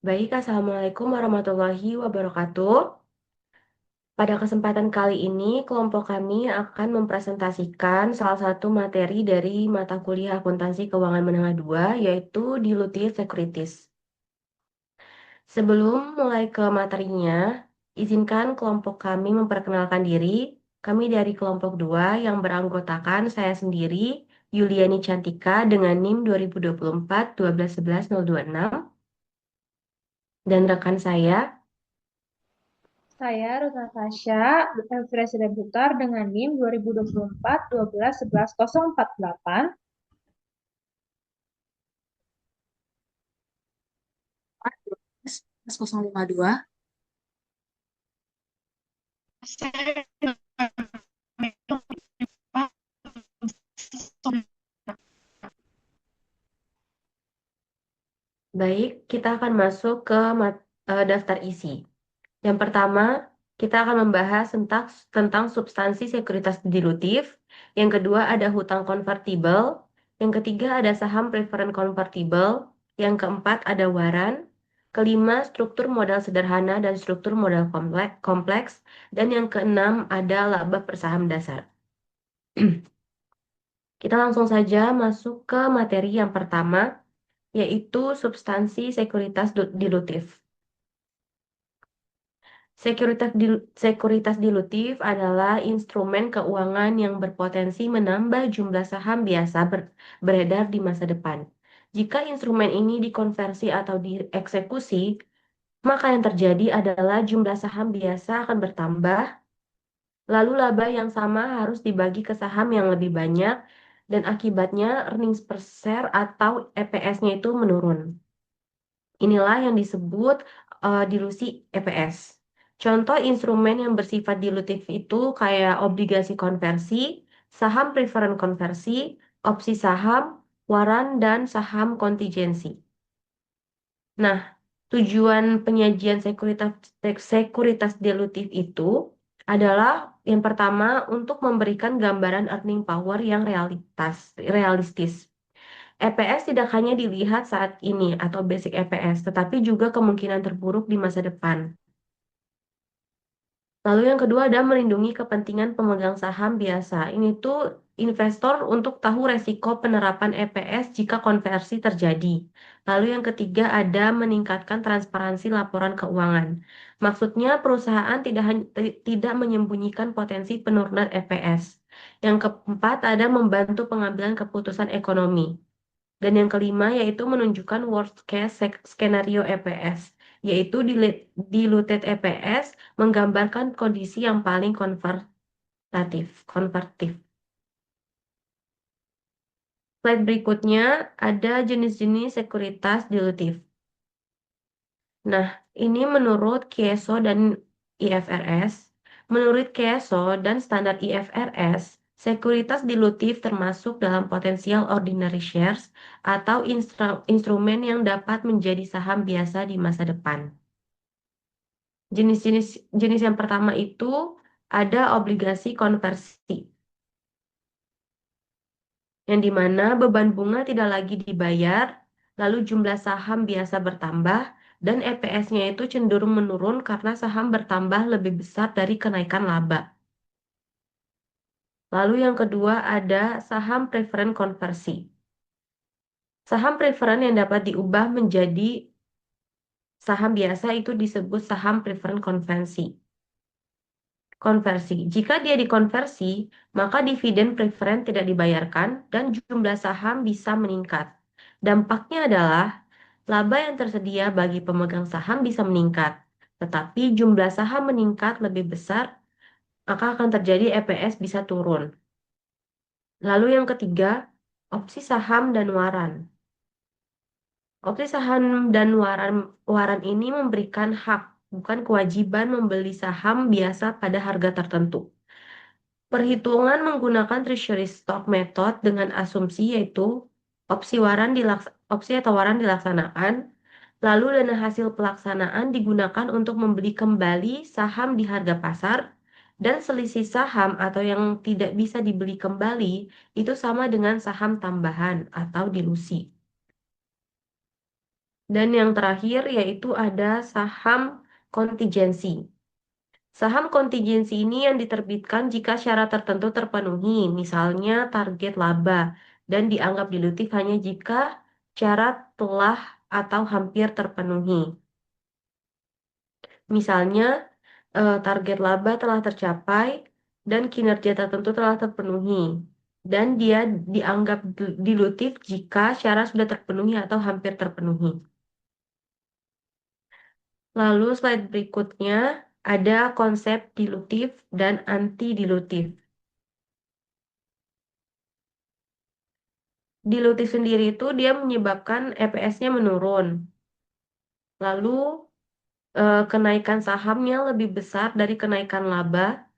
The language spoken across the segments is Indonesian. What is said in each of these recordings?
Baik, Assalamualaikum warahmatullahi wabarakatuh. Pada kesempatan kali ini, kelompok kami akan mempresentasikan salah satu materi dari mata kuliah Akuntansi Keuangan Menengah 2, yaitu Dilutive Securities. Sebelum mulai ke materinya, izinkan kelompok kami memperkenalkan diri. Kami dari kelompok 2 yang beranggotakan saya sendiri, Yuliani Cantika dengan NIM 2024 1211 026, dan rekan saya, Saya Ruta Fasya, Presiden Putar dengan NIM 2024 12 11 048. 052. baik, kita akan masuk ke daftar isi. Yang pertama, kita akan membahas tentang substansi sekuritas dilutif. Yang kedua ada hutang konvertibel. Yang ketiga ada saham preferred konvertibel. Yang keempat ada waran. Kelima, struktur modal sederhana dan struktur modal kompleks. Dan yang keenam ada laba per saham dasar. Kita langsung saja masuk ke materi yang pertama, yaitu substansi sekuritas dilutif. Sekuritas dilutif adalah instrumen keuangan yang berpotensi menambah jumlah saham biasa beredar di masa depan. Jika instrumen ini dikonversi atau dieksekusi, maka yang terjadi adalah jumlah saham biasa akan bertambah, lalu laba yang sama harus dibagi ke saham yang lebih banyak, dan akibatnya earnings per share atau EPS-nya itu menurun. Inilah yang disebut dilusi EPS. Contoh instrumen yang bersifat dilutif itu kayak obligasi konversi, saham preferred konversi, opsi saham, waran, dan saham kontingensi. Nah, tujuan penyajian sekuritas dilutif itu adalah yang pertama untuk memberikan gambaran earning power yang realistis. EPS tidak hanya dilihat saat ini atau basic EPS, tetapi juga kemungkinan terburuk di masa depan. Lalu yang kedua ada melindungi kepentingan pemegang saham biasa. Ini tuh investor untuk tahu resiko penerapan EPS jika konversi terjadi. Lalu yang ketiga ada meningkatkan transparansi laporan keuangan. Maksudnya perusahaan tidak menyembunyikan potensi penurunan EPS. Yang keempat ada membantu pengambilan keputusan ekonomi. Dan yang kelima yaitu menunjukkan worst case skenario EPS, yaitu diluted EPS menggambarkan kondisi yang paling konvertif. Slide berikutnya ada jenis-jenis sekuritas dilutif. Nah, ini menurut Kieso dan IFRS. Menurut Kieso dan standar IFRS, sekuritas dilutif termasuk dalam potensial ordinary shares atau instrumen yang dapat menjadi saham biasa di masa depan. Jenis yang pertama itu ada obligasi konversi, yang dimana beban bunga tidak lagi dibayar, lalu jumlah saham biasa bertambah, dan EPS-nya itu cenderung menurun karena saham bertambah lebih besar dari kenaikan laba. Lalu yang kedua ada saham preferred konversi. Saham preferred yang dapat diubah menjadi saham biasa itu disebut saham preferred konversi. Jika dia dikonversi, maka dividen preferen tidak dibayarkan dan jumlah saham bisa meningkat. Dampaknya adalah laba yang tersedia bagi pemegang saham bisa meningkat, tetapi jumlah saham meningkat lebih besar, maka akan terjadi EPS bisa turun. Lalu yang ketiga, opsi saham dan waran. Opsi saham dan waran ini memberikan hak, bukan kewajiban membeli saham biasa pada harga tertentu. Perhitungan menggunakan treasury stock method dengan asumsi yaitu opsi atau waran dilaksanakan, lalu dana hasil pelaksanaan digunakan untuk membeli kembali saham di harga pasar, dan selisih saham atau yang tidak bisa dibeli kembali itu sama dengan saham tambahan atau dilusi. Dan yang terakhir yaitu ada saham kontingensi. Saham kontingensi ini yang diterbitkan jika syarat tertentu terpenuhi, misalnya target laba, dan dianggap dilutif hanya jika syarat telah atau hampir terpenuhi. Misalnya, target laba telah tercapai dan kinerja tertentu telah terpenuhi, dan dia dianggap dilutif jika syarat sudah terpenuhi atau hampir terpenuhi. Lalu slide berikutnya ada konsep dilutif dan anti-dilutif. Dilutif sendiri itu dia menyebabkan EPS-nya menurun. Lalu kenaikan sahamnya lebih besar dari kenaikan laba,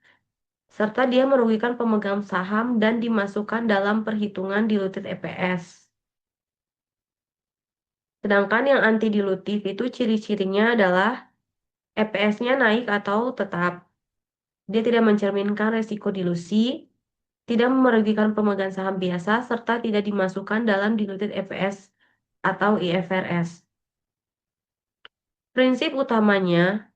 serta dia merugikan pemegang saham dan dimasukkan dalam perhitungan dilutif EPS. Sedangkan yang anti-dilutif itu ciri-cirinya adalah EPS-nya naik atau tetap. Dia tidak mencerminkan resiko dilusi, tidak merugikan pemegang saham biasa, serta tidak dimasukkan dalam diluted EPS atau IFRS. Prinsip utamanya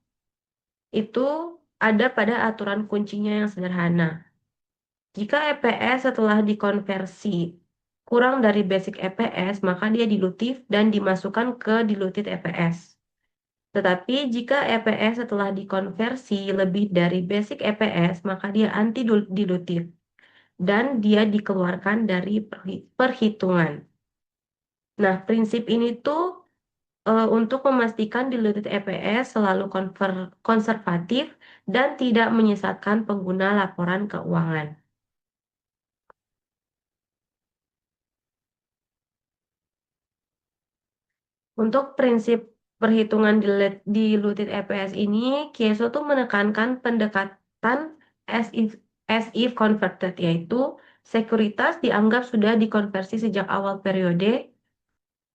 itu ada pada aturan kuncinya yang sederhana. Jika EPS setelah dikonversi kurang dari basic EPS, maka dia dilutif dan dimasukkan ke diluted EPS. Tetapi jika EPS setelah dikonversi lebih dari basic EPS, maka dia anti-dilutif dan dia dikeluarkan dari perhitungan. Nah, prinsip ini tuh untuk memastikan diluted EPS selalu konservatif dan tidak menyesatkan pengguna laporan keuangan. Untuk prinsip perhitungan diluted EPS ini, Kieso tuh menekankan pendekatan as if converted, yaitu sekuritas dianggap sudah dikonversi sejak awal periode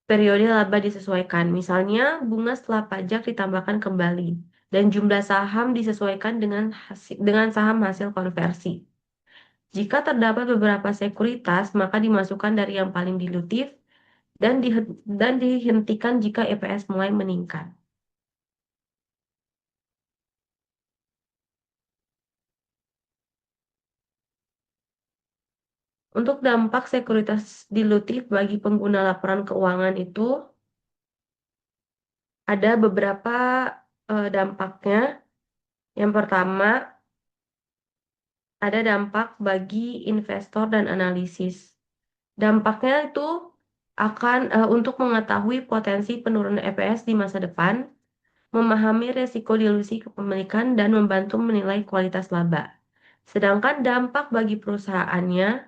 laba disesuaikan. Misalnya, bunga setelah pajak ditambahkan kembali, dan jumlah saham disesuaikan dengan saham hasil konversi. Jika terdapat beberapa sekuritas, maka dimasukkan dari yang paling dilutif dan dihentikan jika EPS mulai meningkat. Untuk dampak sekuritas dilutif bagi pengguna laporan keuangan itu ada beberapa dampaknya. Yang pertama, ada dampak bagi investor dan analisis. Dampaknya itu akan untuk mengetahui potensi penurunan EPS di masa depan, memahami resiko dilusi kepemilikan, dan membantu menilai kualitas laba. Sedangkan dampak bagi perusahaannya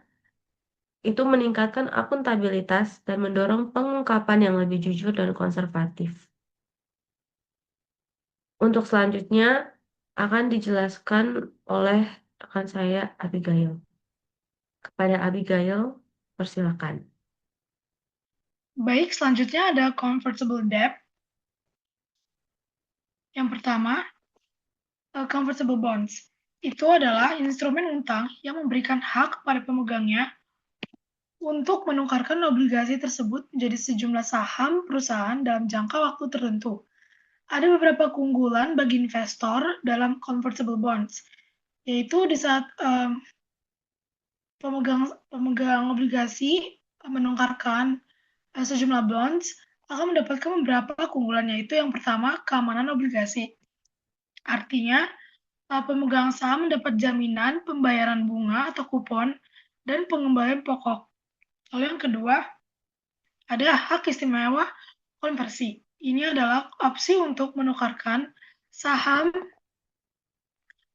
itu meningkatkan akuntabilitas dan mendorong pengungkapan yang lebih jujur dan konservatif. Untuk selanjutnya akan dijelaskan oleh rekan saya Abigail. Kepada Abigail, persilakan. Baik, selanjutnya ada convertible debt. Yang pertama, convertible bonds. Itu adalah instrumen utang yang memberikan hak kepada pemegangnya untuk menukarkan obligasi tersebut menjadi sejumlah saham perusahaan dalam jangka waktu tertentu. Ada beberapa keunggulan bagi investor dalam convertible bonds, yaitu di saat pemegang obligasi menukarkan sejumlah bonds akan mendapatkan beberapa keunggulan, yaitu yang pertama, keamanan obligasi. Artinya, pemegang saham mendapat jaminan pembayaran bunga atau kupon dan pengembalian pokok. Lalu yang kedua, ada hak istimewa konversi. Ini adalah opsi untuk menukarkan saham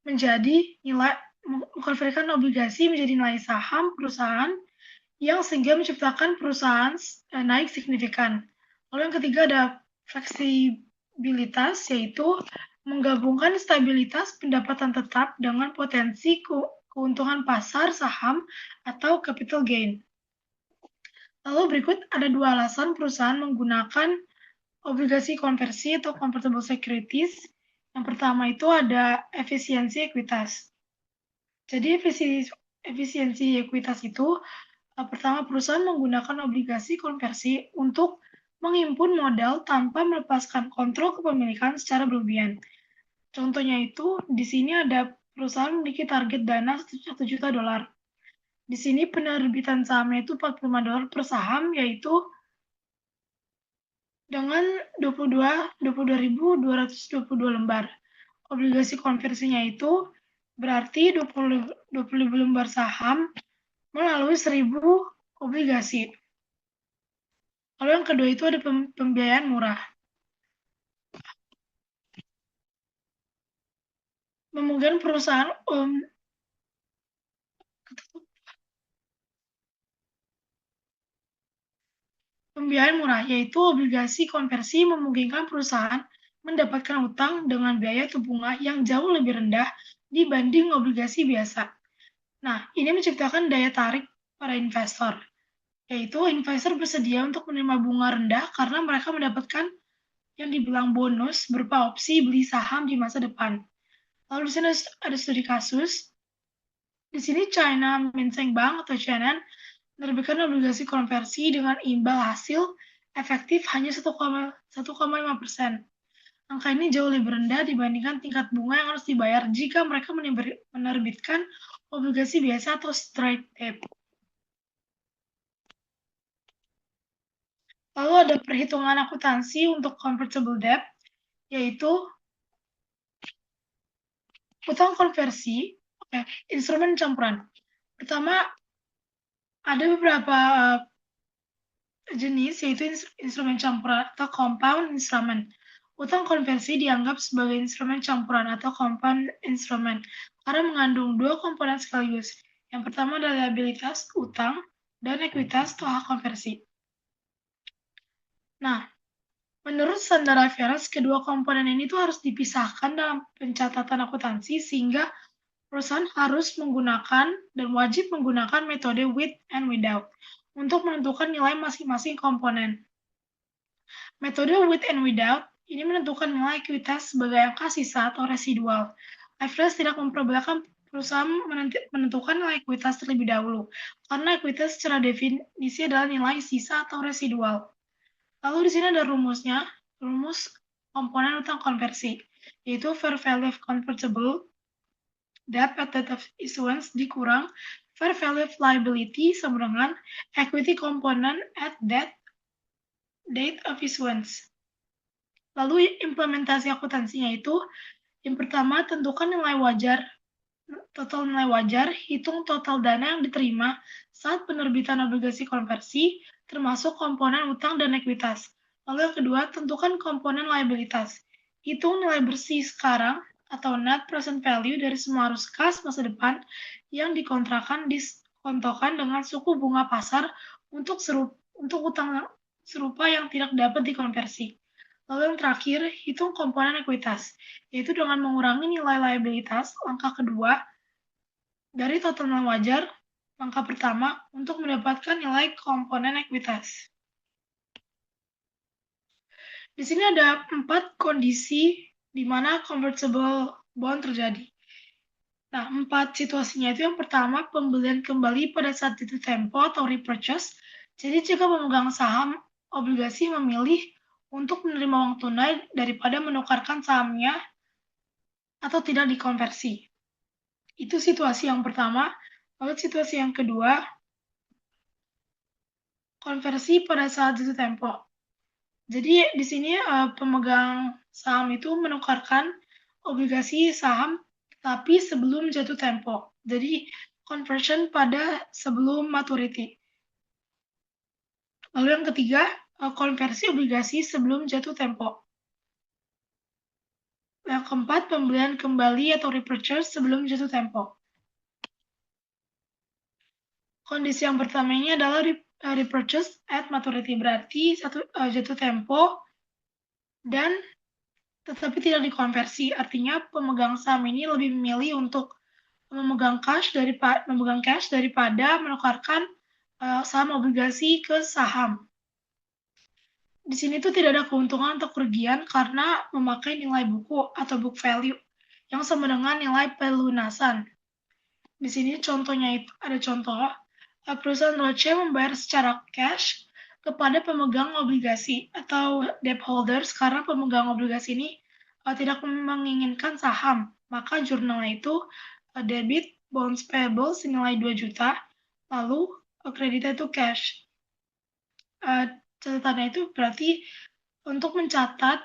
menjadi nilai, mengkonversikan obligasi menjadi nilai saham perusahaan yang sehingga menciptakan perusahaan naik signifikan. Lalu yang ketiga ada fleksibilitas, yaitu menggabungkan stabilitas pendapatan tetap dengan potensi keuntungan pasar saham atau capital gain. Lalu berikut ada dua alasan perusahaan menggunakan obligasi konversi atau convertible securities. Yang pertama itu ada efisiensi ekuitas. Jadi efisiensi ekuitas itu pertama, perusahaan menggunakan obligasi konversi untuk menghimpun modal tanpa melepaskan kontrol kepemilikan secara berlebihan. Contohnya itu, di sini ada perusahaan memiliki target dana $1 juta. Di sini penerbitan sahamnya itu $45 per saham, yaitu dengan 22.222 lembar. Obligasi konversinya itu berarti 20 lembar saham melalui 1.000 obligasi. Lalu yang kedua itu ada pembiayaan murah. Memegang perusahaan pembiayaan murah, yaitu obligasi konversi memungkinkan perusahaan mendapatkan utang dengan biaya atau bunga yang jauh lebih rendah dibanding obligasi biasa. Nah, ini menciptakan daya tarik para investor, yaitu investor bersedia untuk menerima bunga rendah karena mereka mendapatkan yang dibilang bonus berupa opsi beli saham di masa depan. Lalu di sini ada studi kasus. Di sini China Minsheng Bank atau Shannon menerbitkan obligasi konversi dengan imbal hasil efektif hanya 1,5%. Angka ini jauh lebih rendah dibandingkan tingkat bunga yang harus dibayar jika mereka menerbitkan obligasi biasa atau straight debt. Lalu ada perhitungan akuntansi untuk convertible debt, yaitu utang konversi, instrumen campuran. Pertama, ada beberapa jenis, yaitu instrumen campuran atau compound instrument. Utang konversi dianggap sebagai instrumen campuran atau compound instrument karena mengandung dua komponen sekaligus. Yang pertama adalah liabilitas utang dan ekuitas atau hak konversi. Nah, menurut standar IFRS, kedua komponen ini tuh harus dipisahkan dalam pencatatan akuntansi sehingga perusahaan harus menggunakan dan wajib menggunakan metode with and without untuk menentukan nilai masing-masing komponen. Metode with and without ini menentukan nilai ekuitas sebagai angka sisa atau residual. IFRS tidak memperbolehkan perusahaan menentukan nilai ekuitas terlebih dahulu, karena ekuitas secara definisi adalah nilai sisa atau residual. Lalu di sini ada rumusnya, rumus komponen utang konversi, yaitu fair value of convertible debt at date of issuance dikurang fair value of liability sama dengan equity component at date of issuance. Lalu implementasi akuntansinya itu, yang pertama tentukan nilai wajar, total nilai wajar, hitung total dana yang diterima saat penerbitan obligasi konversi, termasuk komponen utang dan ekuitas. Lalu yang kedua, tentukan komponen liabilitas. Hitung nilai bersih sekarang atau net present value dari semua arus kas masa depan yang dikontrakan diskontokan dengan suku bunga pasar untuk utang serupa yang tidak dapat dikonversi. Lalu yang terakhir, hitung komponen ekuitas, yaitu dengan mengurangi nilai liabilitas, langkah kedua, dari total nilai wajar, langkah pertama, untuk mendapatkan nilai komponen ekuitas. Di sini ada 4 kondisi di mana convertible bond terjadi. Nah, 4 situasinya itu yang pertama, pembelian kembali pada saat jatuh tempo atau repurchase. Jadi jika pemegang saham obligasi memilih untuk menerima uang tunai daripada menukarkan sahamnya atau tidak dikonversi. Itu situasi yang pertama. Lalu situasi yang kedua, konversi pada saat jatuh tempo. Jadi di sini pemegang saham itu menukarkan obligasi saham tapi sebelum jatuh tempo. Jadi conversion pada sebelum maturity. Lalu yang ketiga, konversi obligasi sebelum jatuh tempo. Yang keempat, pembelian kembali atau repurchase sebelum jatuh tempo. Kondisi yang pertama ini adalah repurchase at maturity, berarti jatuh tempo dan tetapi tidak dikonversi. Artinya pemegang saham ini lebih memilih untuk memegang cash daripada menukarkan saham obligasi ke saham. Di sini tuh tidak ada keuntungan atau kerugian karena memakai nilai buku atau book value yang sama dengan nilai pelunasan. Di sini contohnya itu ada contoh perusahaan Roche membayar secara cash kepada pemegang obligasi atau debt holders karena pemegang obligasi ini tidak menginginkan saham. Maka jurnalnya itu debit bonds payable senilai 2 juta, lalu kreditnya itu cash. Catatannya itu berarti untuk mencatat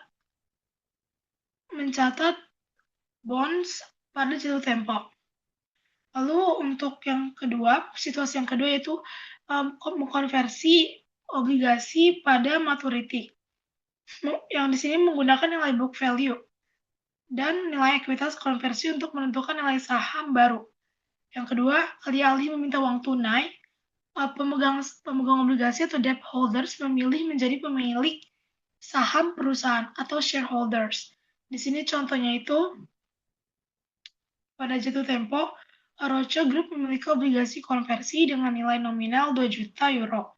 bonds pada jatuh tempo. Lalu untuk yang kedua, situasi yang kedua yaitu mengkonversi obligasi pada maturity. Yang di sini menggunakan nilai book value dan nilai ekuitas konversi untuk menentukan nilai saham baru. Yang kedua, alih-alih meminta uang tunai, pemegang obligasi atau debt holders memilih menjadi pemilik saham perusahaan atau shareholders. Di sini contohnya itu pada jatuh tempo, Roche Group memiliki obligasi konversi dengan nilai nominal 2 juta euro.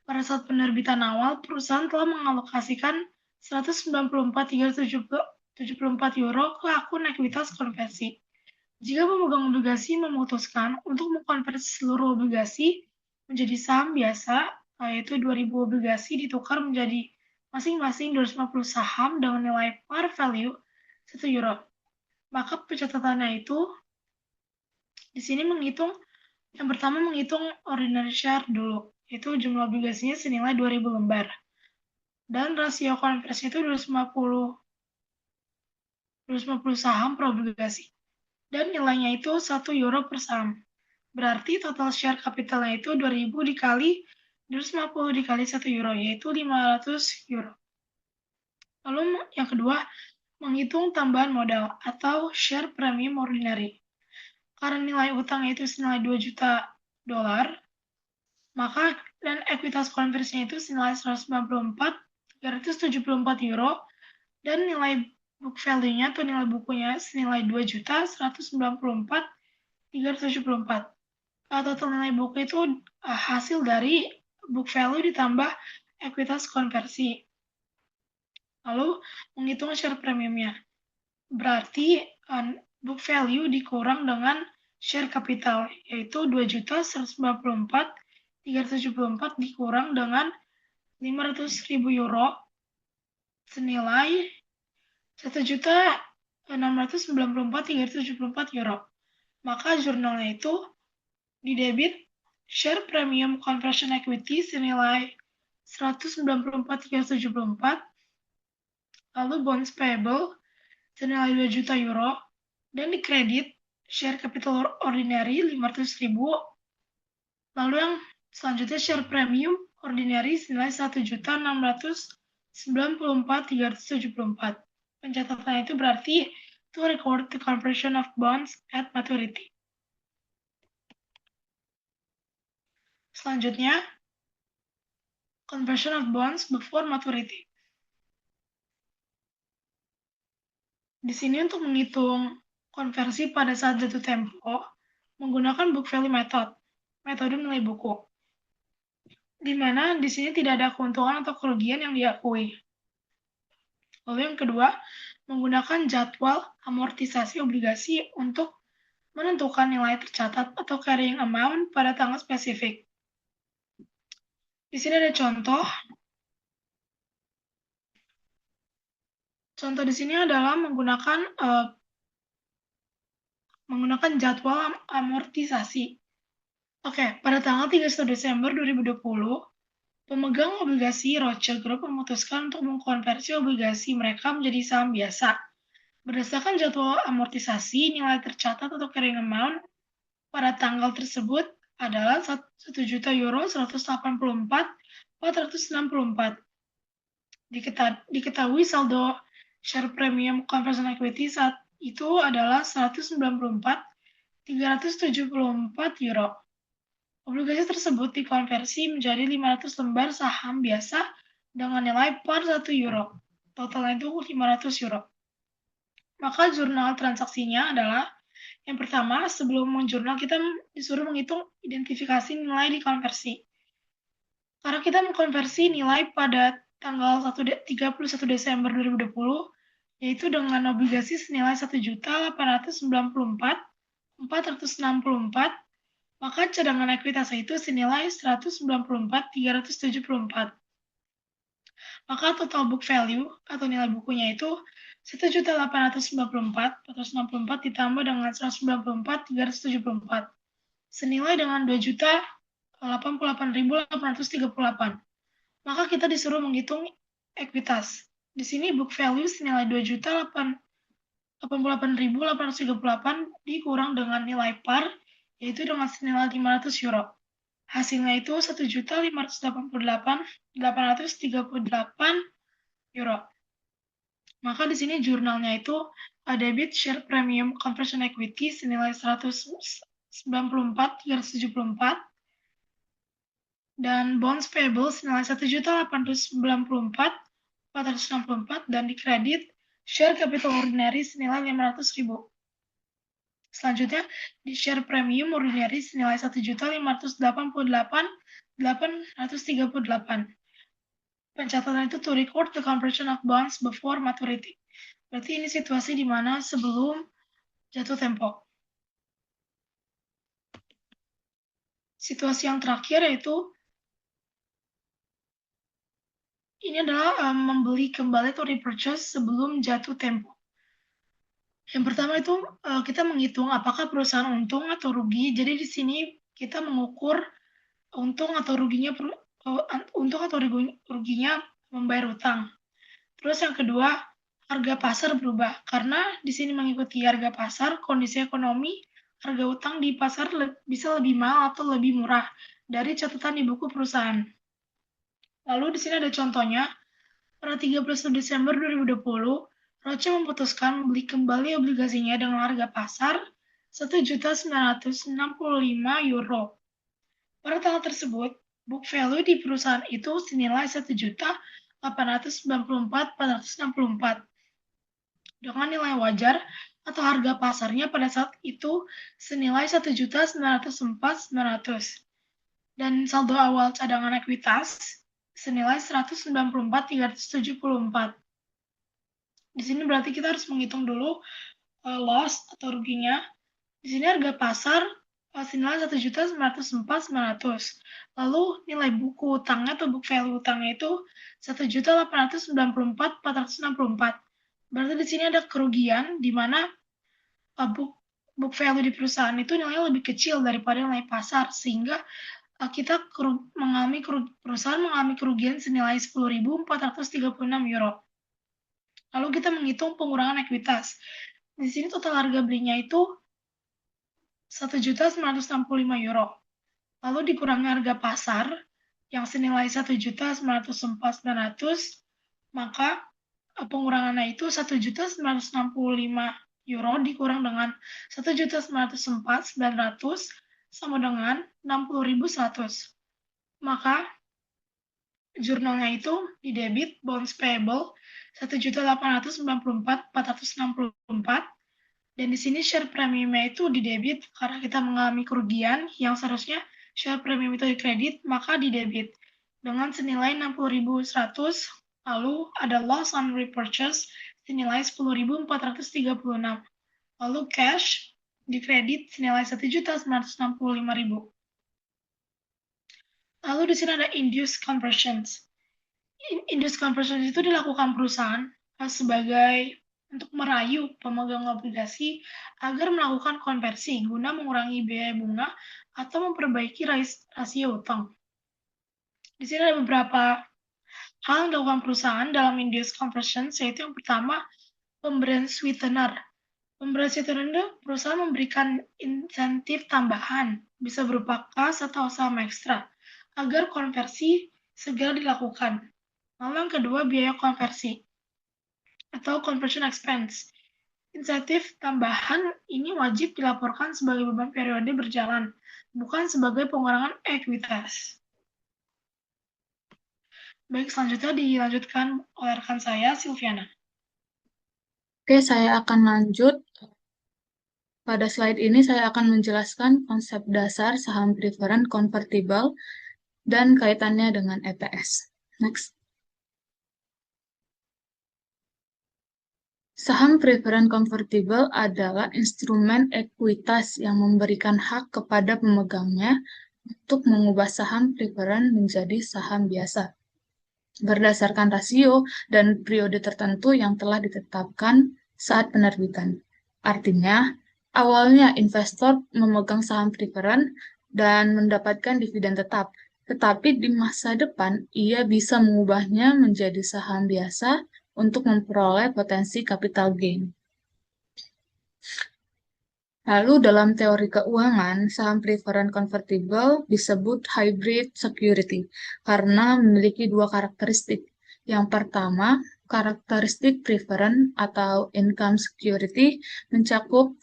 Pada saat penerbitan awal, perusahaan telah mengalokasikan 194.374 euro ke akun ekuitas konversi. Jika pemegang obligasi memutuskan untuk mengkonversi seluruh obligasi menjadi saham biasa, yaitu 2.000 obligasi ditukar menjadi masing-masing 250 saham dengan nilai par value 1 euro. Maka pencatatannya itu di sini yang pertama menghitung ordinary share dulu, yaitu jumlah obligasinya senilai 2.000 lembar. Dan rasio konversi itu 250 saham per obligasi. Dan nilainya itu 1 euro per saham. Berarti total share capitalnya itu 2.000 dikali 250 dikali 1 euro, yaitu 500 euro. Lalu yang kedua, menghitung tambahan modal atau share premium ordinary. Karena nilai utangnya itu senilai 2 juta dolar, maka dan ekuitas konversinya itu senilai 374 euro, dan nilai book value-nya atau nilai bukunya senilai 2.194.374. Total nilai buku itu hasil dari book value ditambah ekuitas konversi. Lalu menghitung share premiumnya. Berarti book value dikurang dengan share capital, yaitu 2.194.374 dikurang dengan 500.000 euro senilai 1.694.374 euro. Maka jurnalnya itu didebit share premium conversion equity senilai 194.374, lalu bonds payable senilai 2 juta euro, dan dikredit share capital ordinary 500.000, lalu yang selanjutnya share premium ordinary senilai 1.694.374. Pencatatannya itu berarti to record the conversion of bonds at maturity. Selanjutnya, conversion of bonds before maturity. Di sini untuk menghitung konversi pada saat jatuh tempo, menggunakan book value method, metode nilai buku. Di mana di sini tidak ada keuntungan atau kerugian yang diakui. Lalu yang kedua, menggunakan jadwal amortisasi obligasi untuk menentukan nilai tercatat atau carrying amount pada tanggal spesifik. Di sini ada contoh. Contoh di sini adalah menggunakan jadwal amortisasi. Oke, pada tanggal 31 Desember 2020, pemegang obligasi Roche Group memutuskan untuk mengkonversi obligasi mereka menjadi saham biasa. Berdasarkan jadwal amortisasi, nilai tercatat atau carrying amount pada tanggal tersebut adalah 1.184.464. Diketahui saldo share premium conversion equity saat itu adalah 194.374 euro. Obligasi tersebut dikonversi menjadi 500 lembar saham biasa dengan nilai par 1 euro. Totalnya itu 500 euro. Maka jurnal transaksinya adalah yang pertama, sebelum menjurnal kita disuruh menghitung identifikasi nilai dikonversi. Karena kita mengkonversi nilai pada tanggal 31 Desember 2020, yaitu dengan obligasi senilai 1.894.464, maka cadangan ekuitas itu senilai 194.374. Maka total book value atau nilai bukunya itu 1.894.464 ditambah dengan 194.374 senilai dengan 2.088.838. Maka kita disuruh menghitung ekuitas. Di sini book value senilai 2.088.838 dikurang dengan nilai par, yaitu dengan senilai 500 euro. Hasilnya itu 1.588.838 euro. Maka di sini jurnalnya itu debit share premium conversion equity senilai 194.374 dan bonds payable senilai 1.894.464 dan dikredit share capital ordinary senilai 500.000. Selanjutnya, di share premium ordinary senilai 1.588.838. Pencatatan itu to record the conversion of bonds before maturity. Berarti ini situasi di mana sebelum jatuh tempo. Situasi yang terakhir yaitu ini adalah membeli kembali atau repurchase sebelum jatuh tempo. Yang pertama itu kita menghitung apakah perusahaan untung atau rugi. Jadi di sini kita mengukur untung atau ruginya membayar utang. Terus yang kedua, harga pasar berubah karena di sini mengikuti harga pasar, kondisi ekonomi, harga utang di pasar bisa lebih mahal atau lebih murah dari catatan di buku perusahaan. Lalu di sini ada contohnya, pada 31 Desember 2020, Roche memutuskan membeli kembali obligasinya dengan harga pasar 1.965 euro. Pada tanggal tersebut, book value di perusahaan itu senilai 1.894.464 dengan nilai wajar atau harga pasarnya pada saat itu senilai 1.904.900 dan saldo awal cadangan ekuitas senilai 194.374. Di sini berarti kita harus menghitung dulu loss atau ruginya. Di sini harga pasar senilai 1.904.900. Lalu nilai buku utangnya atau book value utangnya itu 1.894.464. Berarti di sini ada kerugian di mana book value di perusahaan itu nilainya lebih kecil daripada nilai pasar, sehingga perusahaan mengalami kerugian senilai 10.436 euro. Lalu kita menghitung pengurangan ekuitas. Di sini total harga belinya itu 1.965 euro. Lalu dikurangi harga pasar yang senilai 1.904.900, maka pengurangannya itu 1.965 euro dikurang dengan 1.904.900 sama dengan 60.100. Maka jurnalnya itu di debit bonds payable 1.894.464 dan di sini share premiumnya itu di debit karena kita mengalami kerugian yang seharusnya share premium itu dikredit, maka di debit dengan senilai 60.100. Lalu ada loss on repurchase senilai 10.436. Lalu cash dikredit senilai 1.965.000. Lalu di sini ada induced conversions. Induced conversions itu dilakukan perusahaan sebagai untuk merayu pemegang obligasi agar melakukan konversi guna mengurangi biaya bunga atau memperbaiki rasio utang. Di sini ada beberapa hal yang dilakukan perusahaan dalam induced conversions, yaitu yang pertama, pemberian sweetener. Pemberian sweetener itu perusahaan memberikan insentif tambahan, bisa berupa kas atau saham ekstra, agar konversi segera dilakukan. Lalu yang kedua, biaya konversi atau conversion expense. Insentif tambahan ini wajib dilaporkan sebagai beban periode berjalan, bukan sebagai pengurangan ekuitas. Baik, selanjutnya dilanjutkan oleh rekan saya, Silviana. Oke, saya akan lanjut. Pada slide ini saya akan menjelaskan konsep dasar saham preferred convertible dan kaitannya dengan EPS. Next. Saham preferred convertible adalah instrumen ekuitas yang memberikan hak kepada pemegangnya untuk mengubah saham preferred menjadi saham biasa. berdasarkan rasio dan periode tertentu yang telah ditetapkan saat penerbitan. Artinya, awalnya investor memegang saham preferen dan mendapatkan dividen tetap, tetapi di masa depan ia bisa mengubahnya menjadi saham biasa untuk memperoleh potensi capital gain. Lalu dalam teori keuangan, saham preferen convertible disebut hybrid security karena memiliki dua karakteristik. Yang pertama, karakteristik preferen atau income security mencakup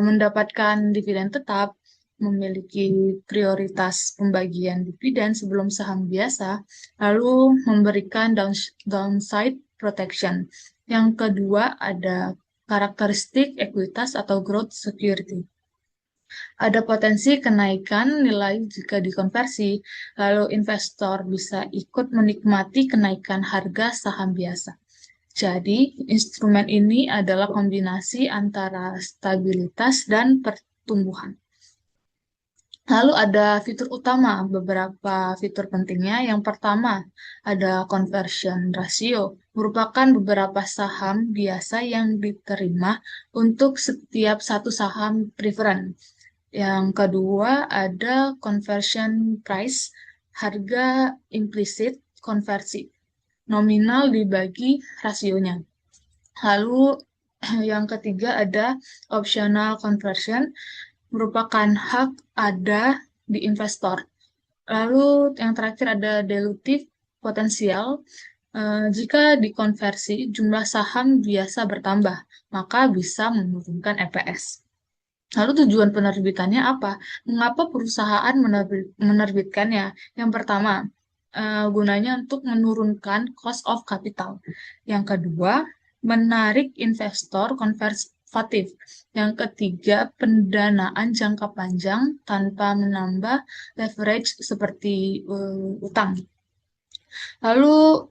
mendapatkan dividen tetap, memiliki prioritas pembagian dividen sebelum saham biasa, lalu memberikan downside protection. Yang kedua ada karakteristik ekuitas atau growth security. Ada potensi kenaikan nilai jika dikonversi, lalu investor bisa ikut menikmati kenaikan harga saham biasa. Jadi, instrumen ini adalah kombinasi antara stabilitas dan pertumbuhan. Lalu ada fitur utama, beberapa fitur pentingnya. Yang pertama, ada conversion ratio, merupakan beberapa saham biasa yang diterima untuk setiap satu saham preferen. Yang kedua, ada conversion price, harga implisit konversi, nominal dibagi rasionya. Lalu yang ketiga ada optional conversion, merupakan hak ada di investor. Lalu yang terakhir ada dilutive potensial. Jika dikonversi, jumlah saham biasa bertambah, maka bisa menurunkan EPS. Lalu tujuan penerbitannya apa? Mengapa perusahaan menerbitkannya? Yang pertama, gunanya untuk menurunkan cost of capital. Yang kedua, menarik investor konservatif. Yang ketiga, pendanaan jangka panjang tanpa menambah leverage seperti utang. Lalu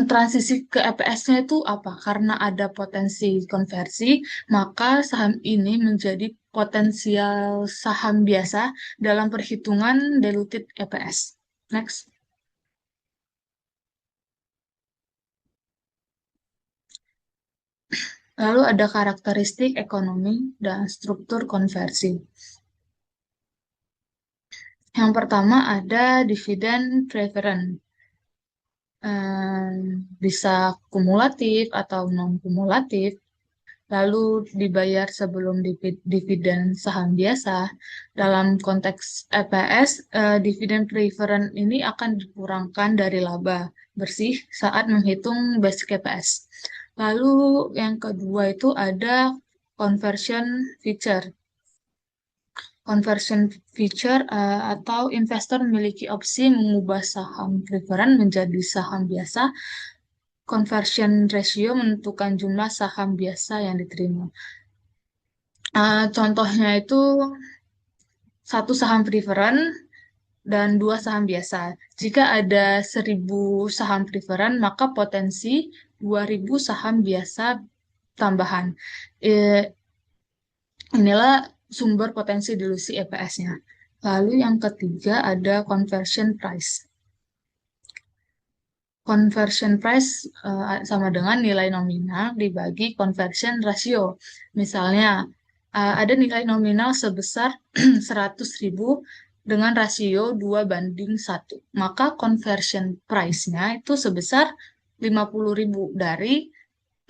transisi ke EPS-nya itu apa? Karena ada potensi konversi, maka saham ini menjadi potensial saham biasa dalam perhitungan diluted EPS. Next. Lalu ada karakteristik ekonomi dan struktur konversi. Yang pertama ada dividen preferen. Bisa kumulatif atau non-kumulatif, lalu dibayar sebelum dividen saham biasa. Dalam konteks EPS, dividen preferen ini akan dikurangkan dari laba bersih saat menghitung basic EPS. Lalu yang kedua itu ada conversion feature. Conversion feature atau investor memiliki opsi mengubah saham preferen menjadi saham biasa. Conversion ratio menentukan jumlah saham biasa yang diterima. Contohnya itu satu saham preferen dan dua saham biasa. Jika ada 1.000 saham preferen, maka potensi 2.000 saham biasa tambahan. Inilah sumber potensi dilusi EPS-nya. Lalu yang ketiga ada conversion price. Conversion price sama dengan nilai nominal dibagi conversion ratio. Misalnya, ada nilai nominal sebesar 100.000 dengan rasio 2:1. Maka conversion price-nya itu sebesar 50.000 dari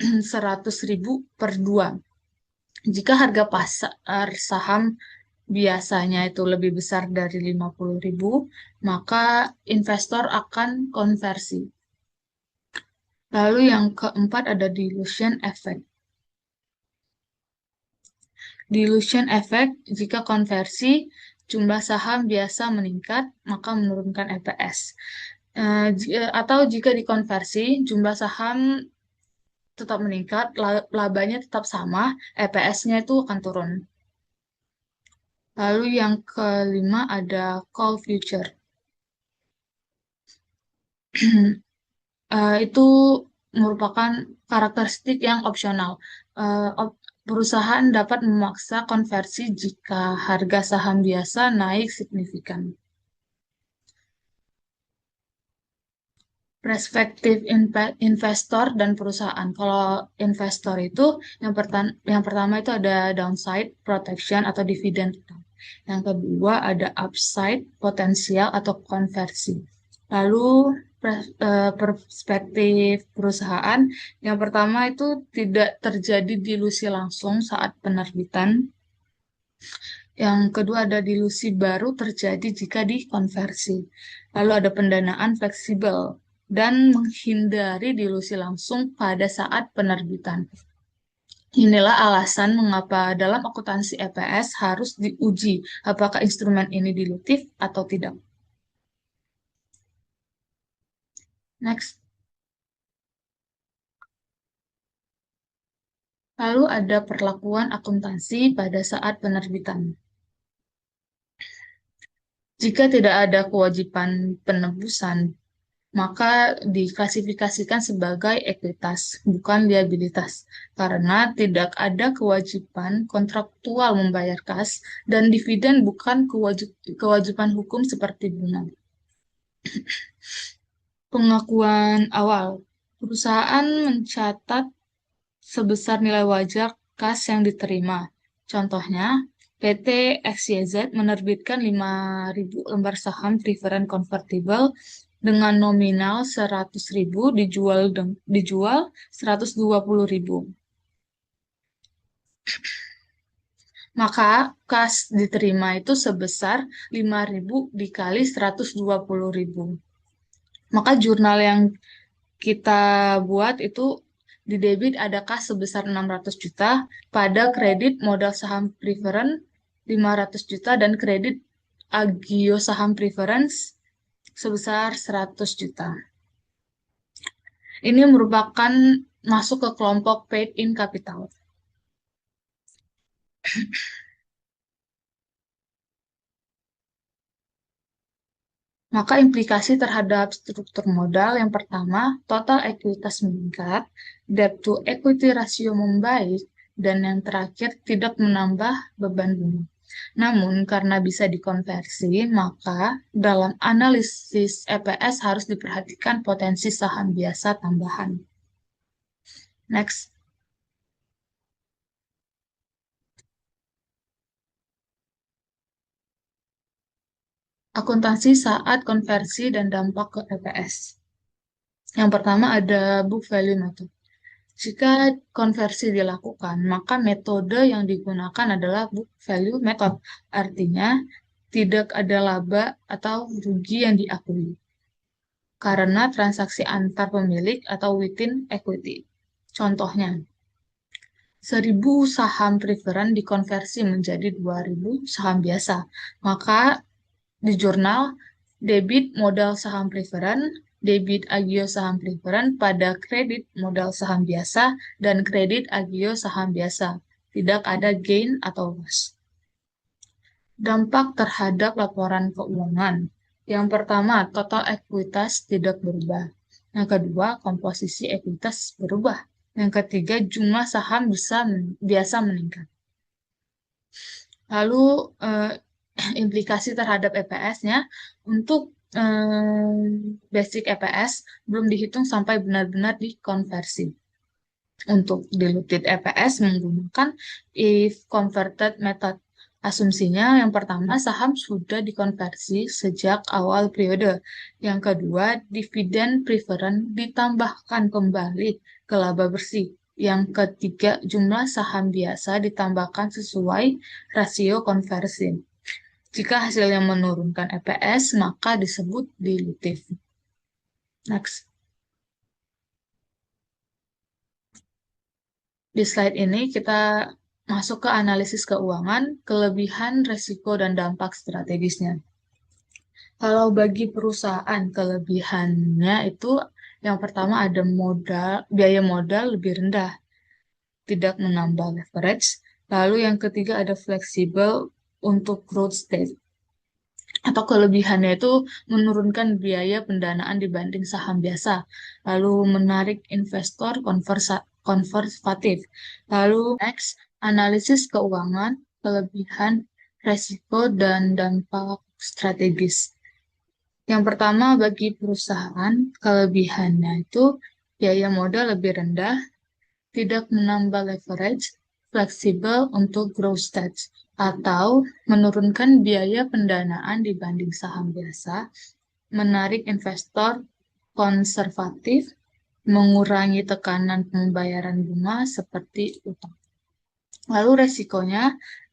100.000 per 2. Jika harga pasar saham biasanya itu lebih besar dari 50.000, maka investor akan konversi. Lalu yang keempat ada dilution effect. Dilution effect jika konversi jumlah saham biasa meningkat, maka menurunkan EPS. Atau jika dikonversi jumlah saham tetap meningkat, labanya tetap sama, EPS-nya itu akan turun. Lalu yang kelima ada call future. Itu merupakan karakteristik yang opsional. Perusahaan dapat memaksa konversi jika harga saham biasa naik signifikan. perspektif investor dan perusahaan. Kalau investor itu yang pertama itu ada downside protection atau dividen. Yang kedua ada upside potensial atau konversi. Lalu perspektif perusahaan yang pertama itu tidak terjadi dilusi langsung saat penerbitan. Yang kedua ada dilusi baru terjadi jika dikonversi. Lalu ada pendanaan fleksibel dan menghindari dilusi langsung pada saat penerbitan. Inilah alasan mengapa dalam akuntansi EPS harus diuji apakah instrumen ini dilutif atau tidak. Next. Lalu ada perlakuan akuntansi pada saat penerbitan. Jika tidak ada kewajiban penebusan, maka diklasifikasikan sebagai ekuitas, bukan liabilitas, karena tidak ada kewajiban kontraktual membayar kas dan dividen bukan kewajiban hukum seperti bunga. Pengakuan awal, perusahaan mencatat sebesar nilai wajar kas yang diterima. Contohnya, PT XYZ menerbitkan 5.000 lembar saham preferred convertible dengan nominal 100.000 dijual 120.000. Maka kas diterima itu sebesar 5.000 dikali 120.000. Maka jurnal yang kita buat itu di debit ada kas sebesar 600 juta, pada kredit modal saham preference 500 juta, dan kredit agio saham preference sebesar 100 juta. Ini merupakan masuk ke kelompok paid in capital. Maka implikasi terhadap struktur modal yang pertama, total ekuitas meningkat, debt to equity ratio membaik, dan yang terakhir tidak menambah beban bunga. Namun karena bisa dikonversi, maka dalam analisis EPS harus diperhatikan potensi saham biasa tambahan. Next. Akuntansi saat konversi dan dampak ke EPS. Yang pertama ada book value method. Jika konversi dilakukan, maka metode yang digunakan adalah book value method. Artinya, tidak ada laba atau rugi yang diakui karena transaksi antar pemilik atau within equity. Contohnya, 1.000 saham preferred dikonversi menjadi 2.000 saham biasa. Maka di jurnal, debit modal saham preferred, debit agio saham preferred pada kredit modal saham biasa, dan kredit agio saham biasa. Tidak ada gain atau loss. Dampak terhadap laporan keuangan. Yang pertama, total ekuitas tidak berubah. Yang kedua, komposisi ekuitas berubah. Yang ketiga, jumlah saham biasa meningkat. Lalu, implikasi terhadap EPS-nya, untuk basic EPS belum dihitung sampai benar-benar dikonversi. Untuk diluted EPS menggunakan if converted method. Asumsinya yang pertama, saham sudah dikonversi sejak awal periode. Yang kedua, dividen preferred ditambahkan kembali ke laba bersih. Yang ketiga, jumlah saham biasa ditambahkan sesuai rasio konversi. Jika hasilnya menurunkan EPS, maka disebut dilutif. Next. Di slide ini kita masuk ke analisis keuangan, kelebihan, resiko, dan dampak strategisnya. Kalau bagi perusahaan, kelebihannya itu yang pertama ada biaya modal lebih rendah, tidak menambah leverage. Lalu yang ketiga ada fleksibel untuk growth stage. Atau kelebihannya itu menurunkan biaya pendanaan dibanding saham biasa. Lalu menarik investor konservatif. Lalu next, analisis keuangan, kelebihan, resiko, dan dampak strategis. Yang pertama, bagi perusahaan, kelebihannya itu biaya modal lebih rendah, tidak menambah leverage, fleksibel untuk growth stage, atau menurunkan biaya pendanaan dibanding saham biasa, menarik investor konservatif, mengurangi tekanan pembayaran bunga seperti utang. Lalu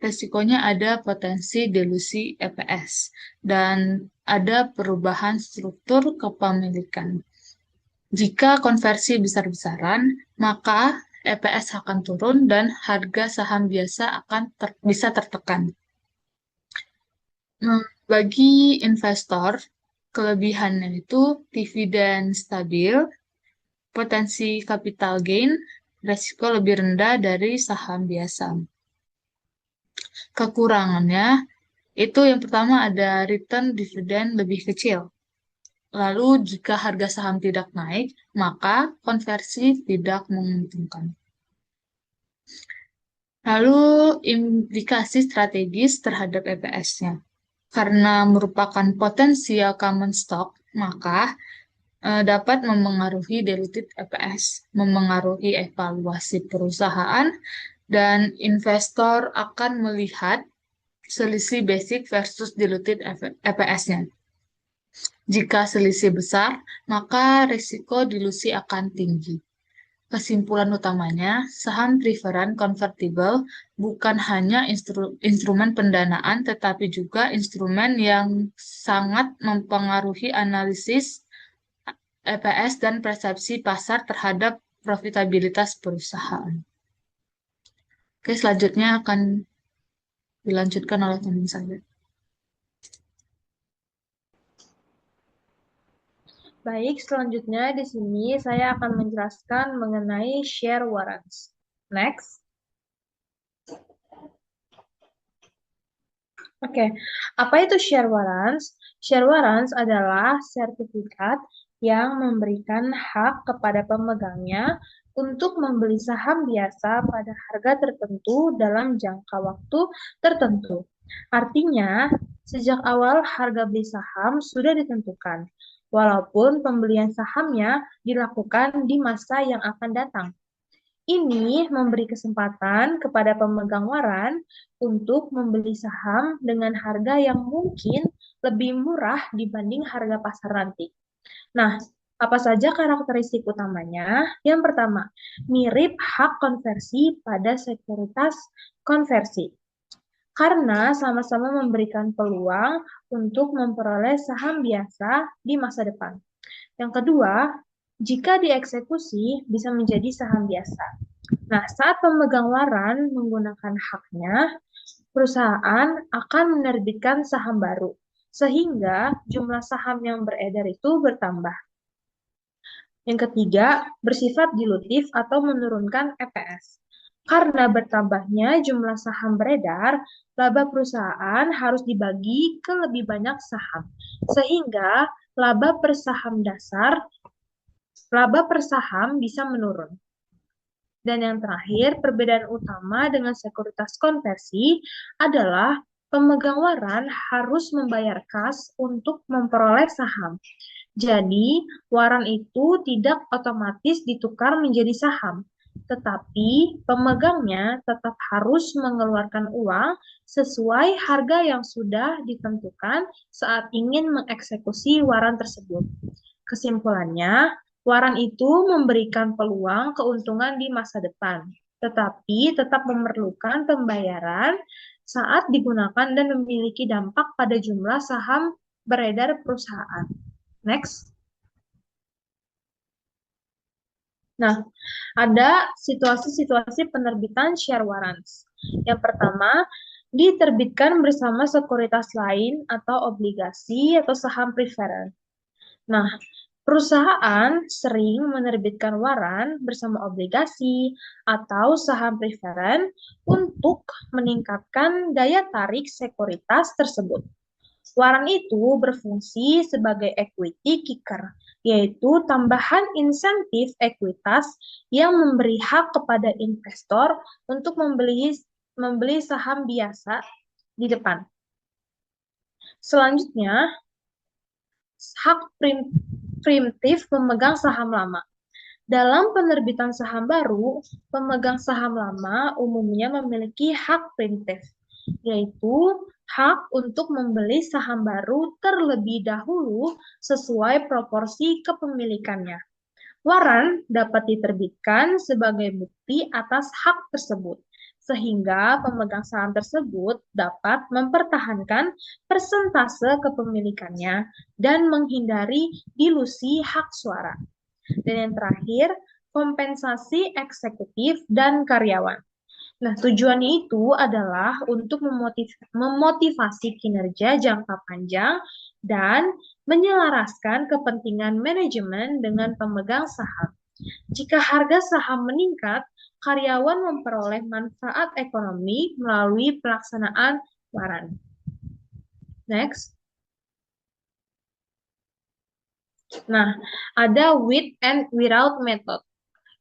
resikonya ada potensi delusi EPS dan ada perubahan struktur kepemilikan. Jika konversi besar-besaran, maka EPS akan turun dan harga saham biasa akan bisa tertekan. Bagi investor, kelebihannya itu dividen stabil, potensi capital gain, resiko lebih rendah dari saham biasa. Kekurangannya itu yang pertama ada return dividen lebih kecil. Lalu jika harga saham tidak naik, maka konversi tidak menguntungkan. Lalu implikasi strategis terhadap EPS-nya. Karena merupakan potensial common stock, maka dapat memengaruhi diluted EPS, memengaruhi evaluasi perusahaan, dan investor akan melihat selisih basic versus diluted EPS-nya. Jika selisih besar, maka risiko dilusi akan tinggi. Kesimpulan utamanya, saham preferred convertible bukan hanya instrumen pendanaan, tetapi juga instrumen yang sangat mempengaruhi analisis EPS dan persepsi pasar terhadap profitabilitas perusahaan. Oke, selanjutnya akan dilanjutkan oleh teman saya. Baik, selanjutnya di sini saya akan menjelaskan mengenai share warrants. Next. Oke, apa itu share warrants? Share warrants adalah sertifikat yang memberikan hak kepada pemegangnya untuk membeli saham biasa pada harga tertentu dalam jangka waktu tertentu. Artinya, sejak awal harga beli saham sudah ditentukan, walaupun pembelian sahamnya dilakukan di masa yang akan datang. Ini memberi kesempatan kepada pemegang waran untuk membeli saham dengan harga yang mungkin lebih murah dibanding harga pasar nanti. Nah, apa saja karakteristik utamanya? Yang pertama, mirip hak konversi pada sekuritas konversi. Karena sama-sama memberikan peluang untuk memperoleh saham biasa di masa depan. Yang kedua, jika dieksekusi bisa menjadi saham biasa. Nah, saat pemegang waran menggunakan haknya, perusahaan akan menerbitkan saham baru, sehingga jumlah saham yang beredar itu bertambah. Yang ketiga, bersifat dilutif atau menurunkan EPS. Karena bertambahnya jumlah saham beredar, laba perusahaan harus dibagi ke lebih banyak saham, sehingga laba per saham bisa menurun. Dan yang terakhir, perbedaan utama dengan sekuritas konversi adalah pemegang waran harus membayar kas untuk memperoleh saham. Jadi, waran itu tidak otomatis ditukar menjadi saham, tetapi pemegangnya tetap harus mengeluarkan uang sesuai harga yang sudah ditentukan saat ingin mengeksekusi waran tersebut. Kesimpulannya, waran itu memberikan peluang keuntungan di masa depan, tetapi tetap memerlukan pembayaran saat digunakan dan memiliki dampak pada jumlah saham beredar perusahaan. Next. Nah, ada situasi-situasi penerbitan share warrants. Yang pertama, diterbitkan bersama sekuritas lain atau obligasi atau saham preferred. Nah, perusahaan sering menerbitkan waran bersama obligasi atau saham preferred untuk meningkatkan daya tarik sekuritas tersebut. Waran itu berfungsi sebagai equity kicker, yaitu tambahan insentif ekuitas yang memberi hak kepada investor untuk membeli saham biasa di depan. Selanjutnya, hak preemptif memegang saham lama. Dalam penerbitan saham baru, pemegang saham lama umumnya memiliki hak preemptif, yaitu hak untuk membeli saham baru terlebih dahulu sesuai proporsi kepemilikannya. Waran dapat diterbitkan sebagai bukti atas hak tersebut, sehingga pemegang saham tersebut dapat mempertahankan persentase kepemilikannya dan menghindari dilusi hak suara. Dan yang terakhir, kompensasi eksekutif dan karyawan. Nah, tujuannya itu adalah untuk memotivasi kinerja jangka panjang dan menyelaraskan kepentingan manajemen dengan pemegang saham. Jika harga saham meningkat, karyawan memperoleh manfaat ekonomi melalui pelaksanaan waran. Next. Nah, ada with and without method.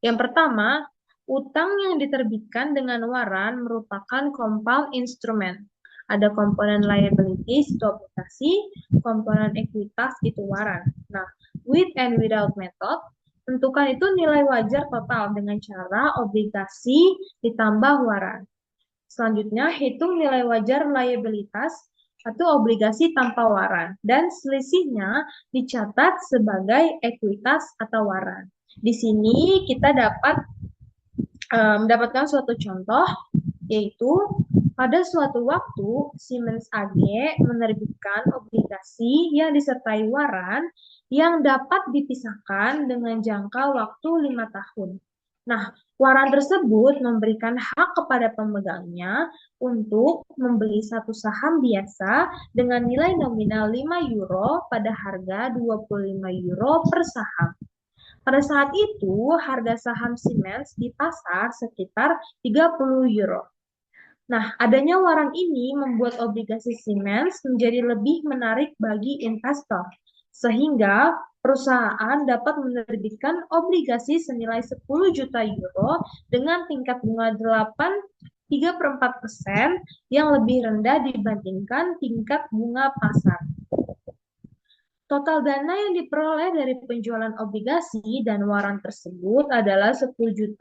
Yang pertama, utang yang diterbitkan dengan waran merupakan compound instrument. Ada komponen liabilities itu obligasi, komponen ekuitas itu waran. Nah, with and without method, tentukan itu nilai wajar total dengan cara obligasi ditambah waran. Selanjutnya, hitung nilai wajar liabilitas atau obligasi tanpa waran, dan selisihnya dicatat sebagai ekuitas atau waran. Di sini kita dapat mendapatkan suatu contoh, yaitu pada suatu waktu Siemens AG menerbitkan obligasi yang disertai waran yang dapat dipisahkan dengan jangka waktu 5 tahun. Nah, waran tersebut memberikan hak kepada pemegangnya untuk membeli satu saham biasa dengan nilai nominal 5 euro pada harga 25 euro per saham. Pada saat itu, harga saham Siemens di pasar sekitar 30 euro. Nah, adanya waran ini membuat obligasi Siemens menjadi lebih menarik bagi investor, sehingga perusahaan dapat menerbitkan obligasi senilai 10 juta euro dengan tingkat bunga 8,34% yang lebih rendah dibandingkan tingkat bunga pasar. Total dana yang diperoleh dari penjualan obligasi dan waran tersebut adalah 10.200.000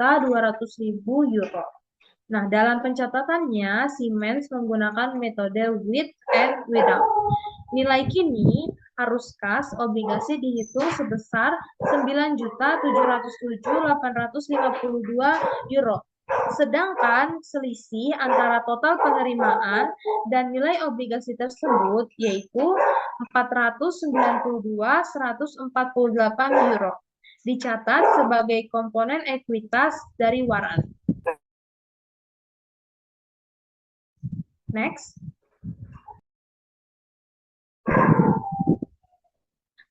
euro. Nah, dalam pencatatannya, Siemens menggunakan metode with and without. Nilai kini arus kas obligasi dihitung sebesar 9.707.852 euro. Sedangkan selisih antara total penerimaan dan nilai obligasi tersebut yaitu 492.148 euro. Dicatat sebagai komponen ekuitas dari waran. Next.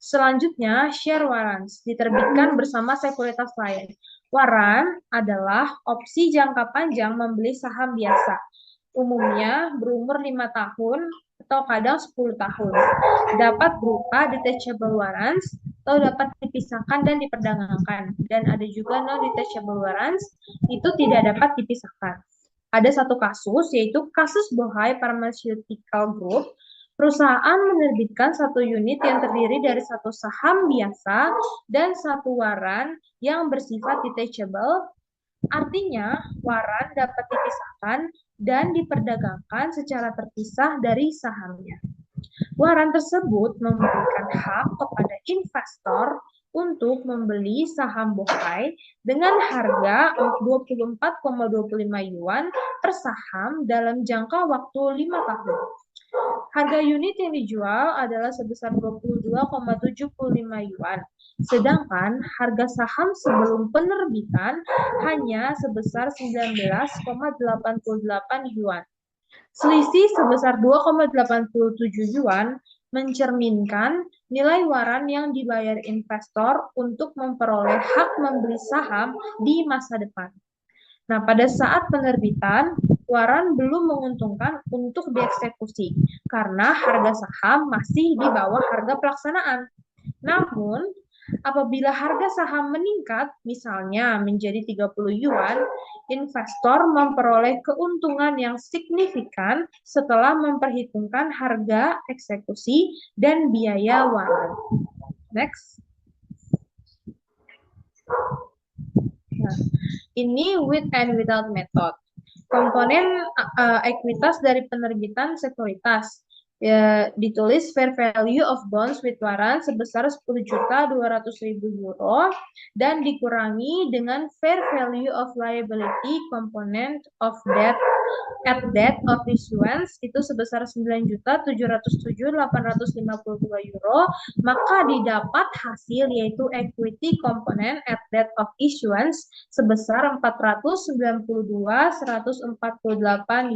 Selanjutnya, share warrants diterbitkan bersama sekuritas lain. Waran adalah opsi jangka panjang membeli saham biasa, umumnya berumur 5 tahun atau kadang 10 tahun. Dapat berupa detachable warrants atau dapat dipisahkan dan diperdagangkan. Dan ada juga non-detachable warrants, itu tidak dapat dipisahkan. Ada satu kasus, yaitu kasus Bohai Pharmaceutical Group. Perusahaan menerbitkan satu unit yang terdiri dari satu saham biasa dan satu waran yang bersifat detachable. Artinya, waran dapat dipisahkan dan diperdagangkan secara terpisah dari sahamnya. Waran tersebut memberikan hak kepada investor untuk membeli saham Bohai dengan harga 24,25 yuan per saham dalam jangka waktu 5 tahun. Harga unit yang dijual adalah sebesar 22,75 yuan, sedangkan harga saham sebelum penerbitan hanya sebesar 19,88 yuan. Selisih sebesar 2,87 yuan mencerminkan nilai waran yang dibayar investor untuk memperoleh hak membeli saham di masa depan. Nah, pada saat penerbitan, waran belum menguntungkan untuk dieksekusi karena harga saham masih di bawah harga pelaksanaan. Namun, Apabila harga saham meningkat, misalnya menjadi 30 yuan, investor memperoleh keuntungan yang signifikan setelah memperhitungkan harga eksekusi dan biaya waran. Next. Nah, ini with and without method. Komponen ekuitas dari penerbitan sekuritas. Ditulis fair value of bonds with warrant sebesar 10.200.000 euro dan dikurangi dengan fair value of liability component of debt at date of issuance itu sebesar 9.707.852 euro, maka didapat hasil yaitu equity component at date of issuance sebesar 492.148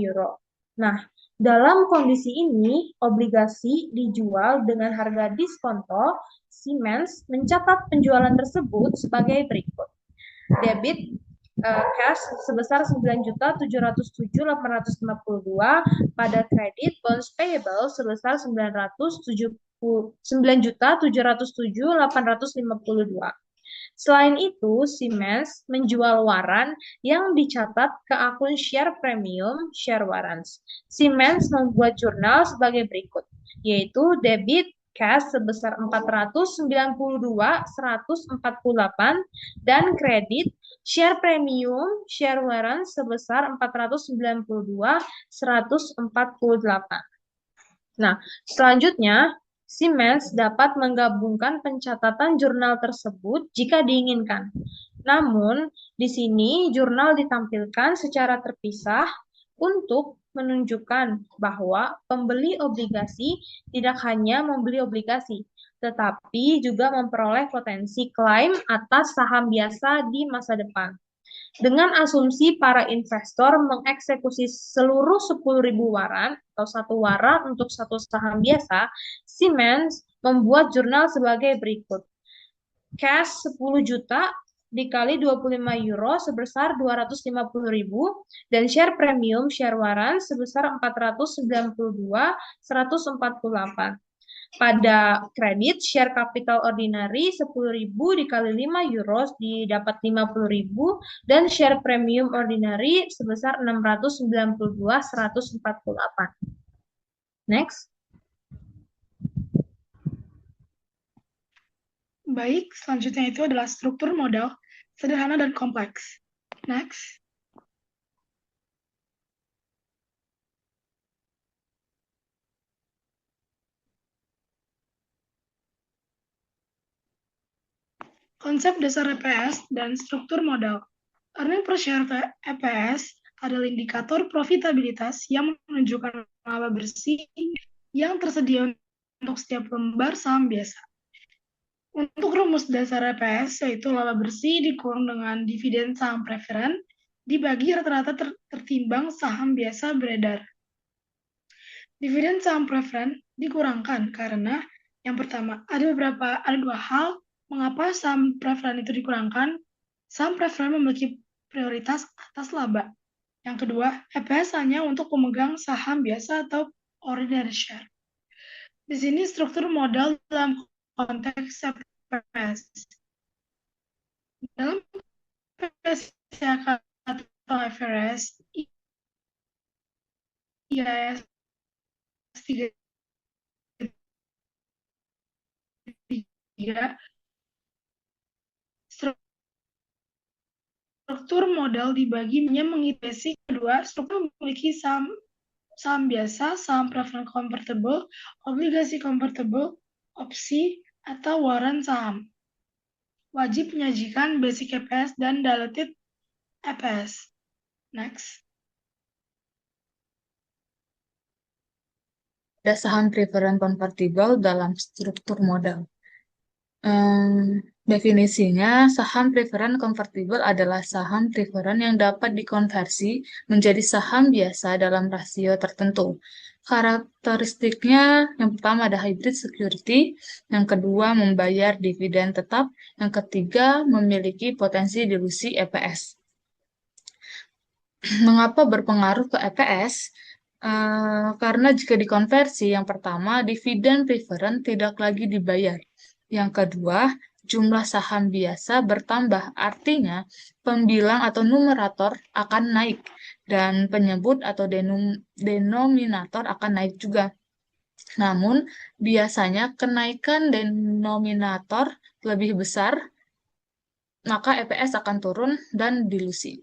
euro. Nah, dalam kondisi ini, obligasi dijual dengan harga diskonto. Siemens mencatat penjualan tersebut sebagai berikut. Debit cash sebesar 9.707.852 pada kredit bonds payable sebesar 9.707.852. Selain itu, Siemens menjual waran yang dicatat ke akun share premium share warrants. Siemens membuat jurnal sebagai berikut, yaitu debit cash sebesar 492.148 dan kredit share premium share warrants sebesar 492.148. Nah, selanjutnya Siemens dapat menggabungkan pencatatan jurnal tersebut jika diinginkan. Namun, di sini jurnal ditampilkan secara terpisah untuk menunjukkan bahwa pembeli obligasi tidak hanya membeli obligasi, tetapi juga memperoleh potensi klaim atas saham biasa di masa depan. Dengan asumsi para investor mengeksekusi seluruh 10.000 waran atau satu waran untuk satu saham biasa, Siemens membuat jurnal sebagai berikut. Cash 10 juta dikali 25 euro sebesar 250.000 dan share premium share waran sebesar 492.148. Pada kredit, share capital ordinary 10.000 dikali 5 euro didapat 50.000 dan share premium ordinary sebesar 692.148. Next. Baik, selanjutnya itu adalah struktur modal sederhana dan kompleks. Next. Konsep dasar EPS dan struktur modal. Earning per share EPS adalah indikator profitabilitas yang menunjukkan laba bersih yang tersedia untuk setiap lembar saham biasa. Untuk rumus dasar EPS, yaitu laba bersih dikurang dengan dividen saham preferen dibagi rata-rata tertimbang saham biasa beredar. Dividen saham preferen dikurangkan karena yang pertama, ada dua hal mengapa saham preferen itu dikurangkan. Saham preferen memiliki prioritas atas laba. Yang kedua, EPS hanya untuk pemegang saham biasa atau ordinary share. Di sini struktur modal dalam konteks EPS. Dalam EPS atau IFRS, IAS 3 struktur modal dibaginya menghitung kedua, struktur memiliki saham biasa, saham preferen convertible, obligasi convertible, opsi, atau waran saham. Wajib menyajikan basic EPS dan diluted EPS. Next. Ada saham preferen convertible dalam struktur modal. Definisinya, saham preferen convertible adalah saham preferen yang dapat dikonversi menjadi saham biasa dalam rasio tertentu. Karakteristiknya, yang pertama ada hybrid security, yang kedua membayar dividen tetap, yang ketiga memiliki potensi dilusi EPS. Mengapa berpengaruh ke EPS? Karena jika dikonversi, yang pertama, dividen preferen tidak lagi dibayar. Yang kedua, jumlah saham biasa bertambah. Artinya, pembilang atau numerator akan naik dan penyebut atau denominator akan naik juga. Namun, biasanya kenaikan denominator lebih besar, maka EPS akan turun dan dilusi.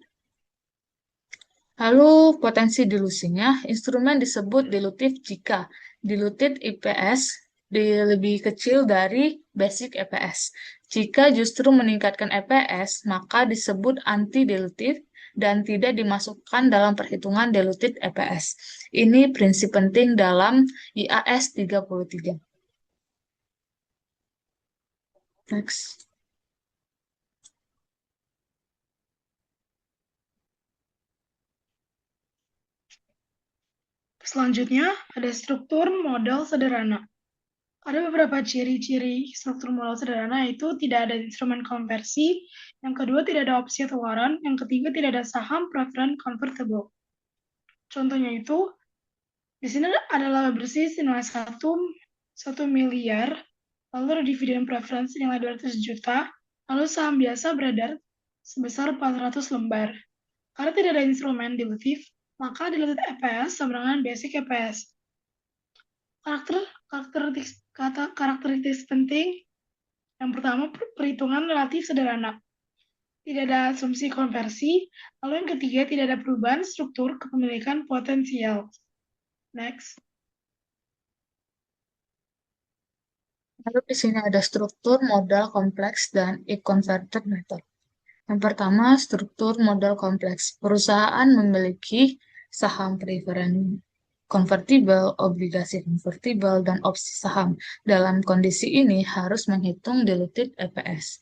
Lalu potensi dilusinya, instrumen disebut dilutif jika diluted EPS lebih kecil dari basic EPS. Jika justru meningkatkan EPS, maka disebut anti-dilutif dan tidak dimasukkan dalam perhitungan diluted EPS. Ini prinsip penting dalam IAS 33. Next. Selanjutnya, ada struktur model sederhana. Ada beberapa ciri-ciri struktur model sederhana, yaitu tidak ada instrumen konversi, yang kedua tidak ada opsi atau warrant, yang ketiga tidak ada saham preferred convertible. Contohnya itu, di sini ada laba bersih senilai 1 miliar, lalu ada dividen preferensi nilai 200 juta, lalu saham biasa beredar sebesar 400 lembar. Karena tidak ada instrumen dilutif, maka diluted EPS sama dengan basic EPS. Karakteristik penting, yang pertama perhitungan relatif sederhana. Tidak ada asumsi konversi, lalu yang ketiga tidak ada perubahan struktur kepemilikan potensial. Next. Lalu di sini ada struktur modal kompleks dan if-converted method. Yang pertama, struktur modal kompleks. Perusahaan memiliki saham preferen konvertibel, obligasi konvertibel, dan opsi saham. Dalam kondisi ini harus menghitung diluted EPS.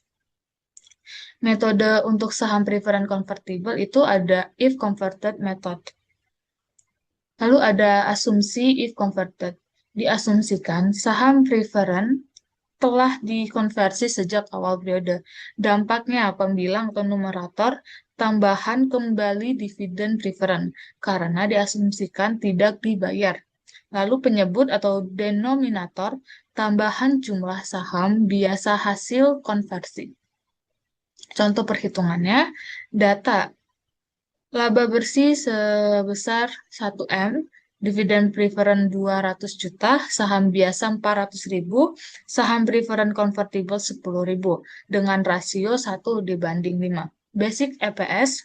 Metode untuk saham preferen konvertibel itu ada if converted method. Lalu ada asumsi if converted. Diasumsikan saham preferen telah dikonversi sejak awal periode. Dampaknya pembilang atau numerator tambahan kembali dividen preferen karena diasumsikan tidak dibayar. Lalu penyebut atau denominator tambahan jumlah saham biasa hasil konversi. Contoh perhitungannya, data laba bersih sebesar 1M, dividen preferen 200 juta, saham biasa 400.000, saham preferen konvertibel 10.000 dengan rasio 1:5. Basic EPS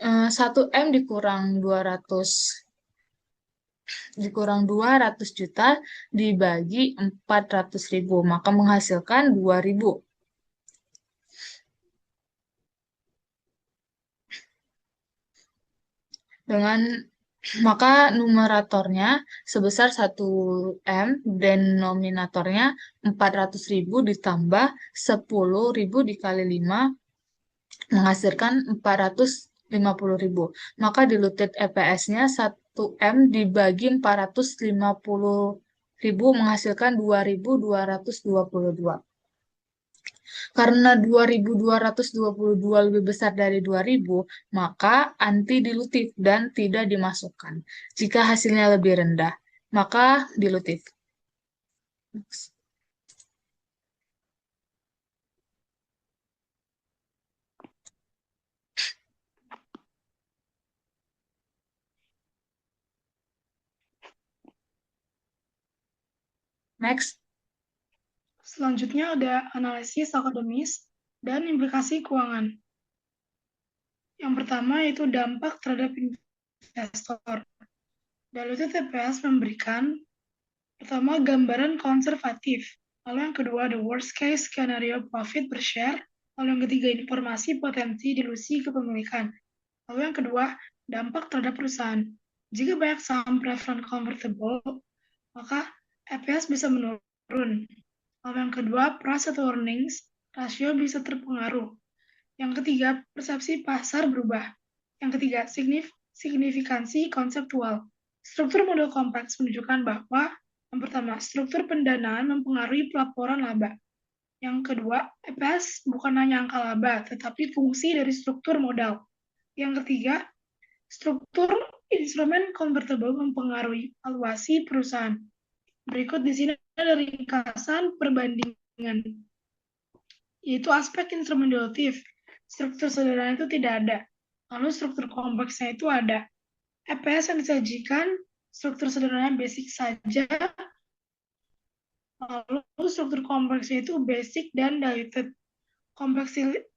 1M dikurang 200 juta dibagi 400.000, maka menghasilkan 2.000. Maka numeratornya sebesar 1M, denominatornya 400.000 ditambah 10.000 dikali 5 menghasilkan 450.000. Maka diluted EPS-nya 1M dibagi 450.000 menghasilkan 2.222. Karena 2.222 lebih besar dari 2.000, maka anti-dilutif dan tidak dimasukkan. Jika hasilnya lebih rendah, maka dilutif. Next. Selanjutnya ada analisis akademis dan implikasi keuangan. Yang pertama yaitu dampak terhadap investor. Diluted EPS memberikan pertama gambaran konservatif, lalu yang kedua ada worst case scenario profit per share, lalu yang ketiga informasi potensi dilusi kepemilikan, lalu yang kedua dampak terhadap perusahaan. Jika banyak saham preferred convertible, maka EPS bisa menurun. Lalu yang kedua, price to earnings rasio bisa terpengaruh. Yang ketiga, persepsi pasar berubah. Yang ketiga, signifikansi konseptual. Struktur model kompleks menunjukkan bahwa yang pertama, struktur pendanaan mempengaruhi pelaporan laba. Yang kedua, EPS bukan hanya angka laba, tetapi fungsi dari struktur modal. Yang ketiga, struktur instrumen convertible mempengaruhi valuasi perusahaan. Berikut di sini ada ringkasan perbandingan yaitu aspek instrumen dilutif. Struktur sederhana itu tidak ada. Lalu struktur kompleksnya itu ada. EPS yang disajikan struktur sederhana basic saja. Lalu struktur kompleksnya itu basic dan diluted.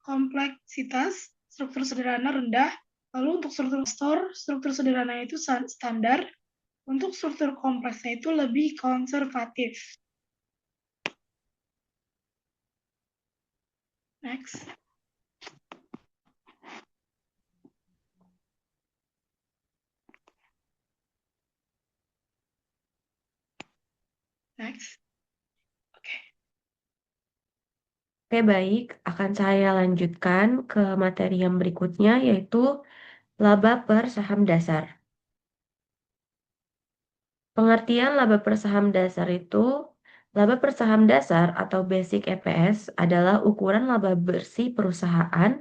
Kompleksitas struktur sederhana rendah. Lalu untuk struktur sederhana itu standar. Untuk struktur kompleksnya itu lebih konservatif. Next. Next. Oke, baik. Akan saya lanjutkan ke materi yang berikutnya, yaitu laba per saham dasar. Pengertian laba per saham dasar itu, laba per saham dasar atau basic EPS adalah ukuran laba bersih perusahaan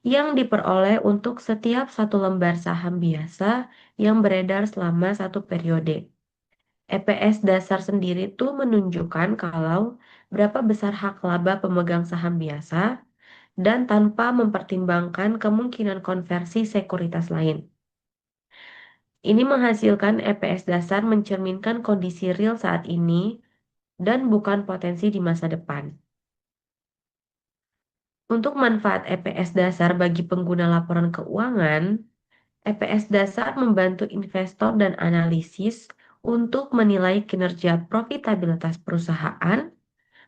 yang diperoleh untuk setiap satu lembar saham biasa yang beredar selama satu periode. EPS dasar sendiri itu menunjukkan kalau berapa besar hak laba pemegang saham biasa dan tanpa mempertimbangkan kemungkinan konversi sekuritas lain. Ini menghasilkan EPS dasar mencerminkan kondisi real saat ini dan bukan potensi di masa depan. Untuk manfaat EPS dasar bagi pengguna laporan keuangan, EPS dasar membantu investor dan analisis untuk menilai kinerja profitabilitas perusahaan,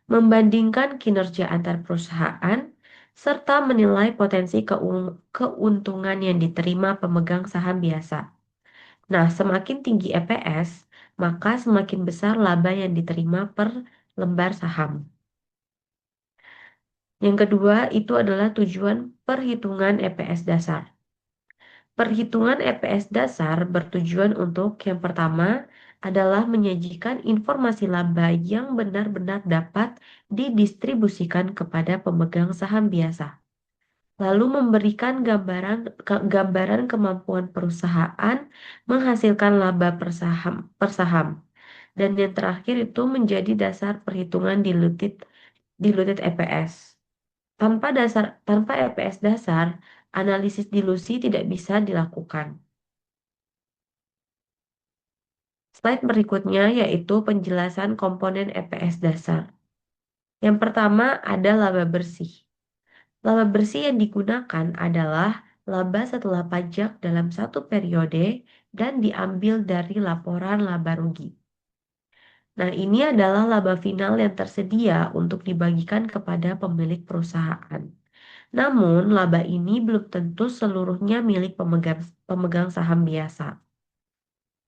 membandingkan kinerja antar perusahaan, serta menilai potensi keuntungan yang diterima pemegang saham biasa. Nah, semakin tinggi EPS, maka semakin besar laba yang diterima per lembar saham. Yang kedua, itu adalah tujuan perhitungan EPS dasar. Perhitungan EPS dasar bertujuan untuk yang pertama adalah menyajikan informasi laba yang benar-benar dapat didistribusikan kepada pemegang saham biasa. Lalu memberikan gambaran kemampuan perusahaan menghasilkan laba per saham. Dan yang terakhir itu menjadi dasar perhitungan diluted EPS. Tanpa EPS dasar, analisis dilusi tidak bisa dilakukan. Slide berikutnya yaitu penjelasan komponen EPS dasar. Yang pertama ada laba bersih. Laba bersih yang digunakan adalah laba setelah pajak dalam satu periode dan diambil dari laporan laba rugi. Nah, ini adalah laba final yang tersedia untuk dibagikan kepada pemilik perusahaan. Namun, laba ini belum tentu seluruhnya milik pemegang saham biasa.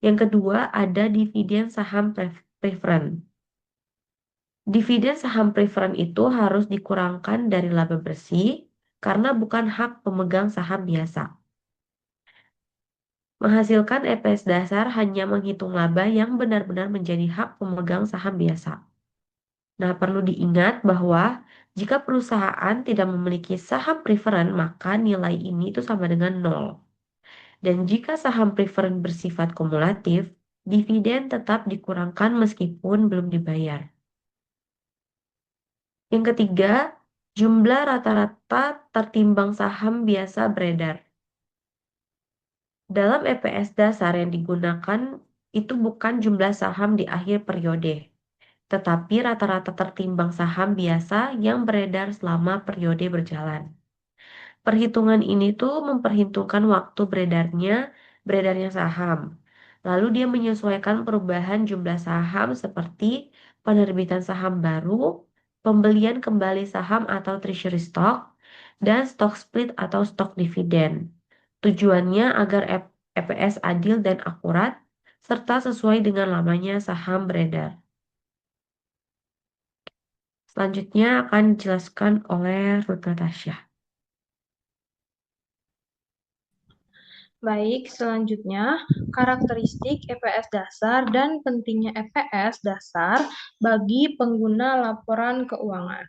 Yang kedua, ada dividen saham preferen. Dividen saham preferen itu harus dikurangkan dari laba bersih karena bukan hak pemegang saham biasa. Menghasilkan EPS dasar hanya menghitung laba yang benar-benar menjadi hak pemegang saham biasa. Nah, perlu diingat bahwa jika perusahaan tidak memiliki saham preferen, maka nilai ini itu sama dengan 0. Dan jika saham preferen bersifat kumulatif, dividen tetap dikurangkan meskipun belum dibayar. Yang ketiga, jumlah rata-rata tertimbang saham biasa beredar. Dalam EPS dasar yang digunakan itu bukan jumlah saham di akhir periode, tetapi rata-rata tertimbang saham biasa yang beredar selama periode berjalan. Perhitungan ini tuh memperhitungkan waktu beredarnya saham. Lalu dia menyesuaikan perubahan jumlah saham seperti penerbitan saham baru, pembelian kembali saham atau treasury stock, dan stock split atau stock dividen. Tujuannya agar EPS adil dan akurat, serta sesuai dengan lamanya saham beredar. Selanjutnya akan dijelaskan oleh Ruth Natasha. Baik, selanjutnya karakteristik EPS dasar dan pentingnya EPS dasar bagi pengguna laporan keuangan.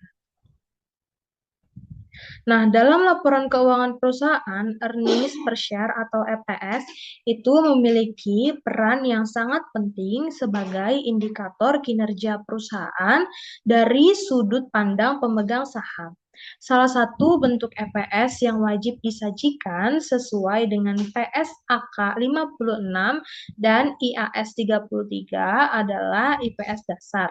Nah, dalam laporan keuangan perusahaan, earnings per share atau EPS itu memiliki peran yang sangat penting sebagai indikator kinerja perusahaan dari sudut pandang pemegang saham. Salah satu bentuk EPS yang wajib disajikan sesuai dengan PSAK 56 dan IAS 33 adalah IPS dasar.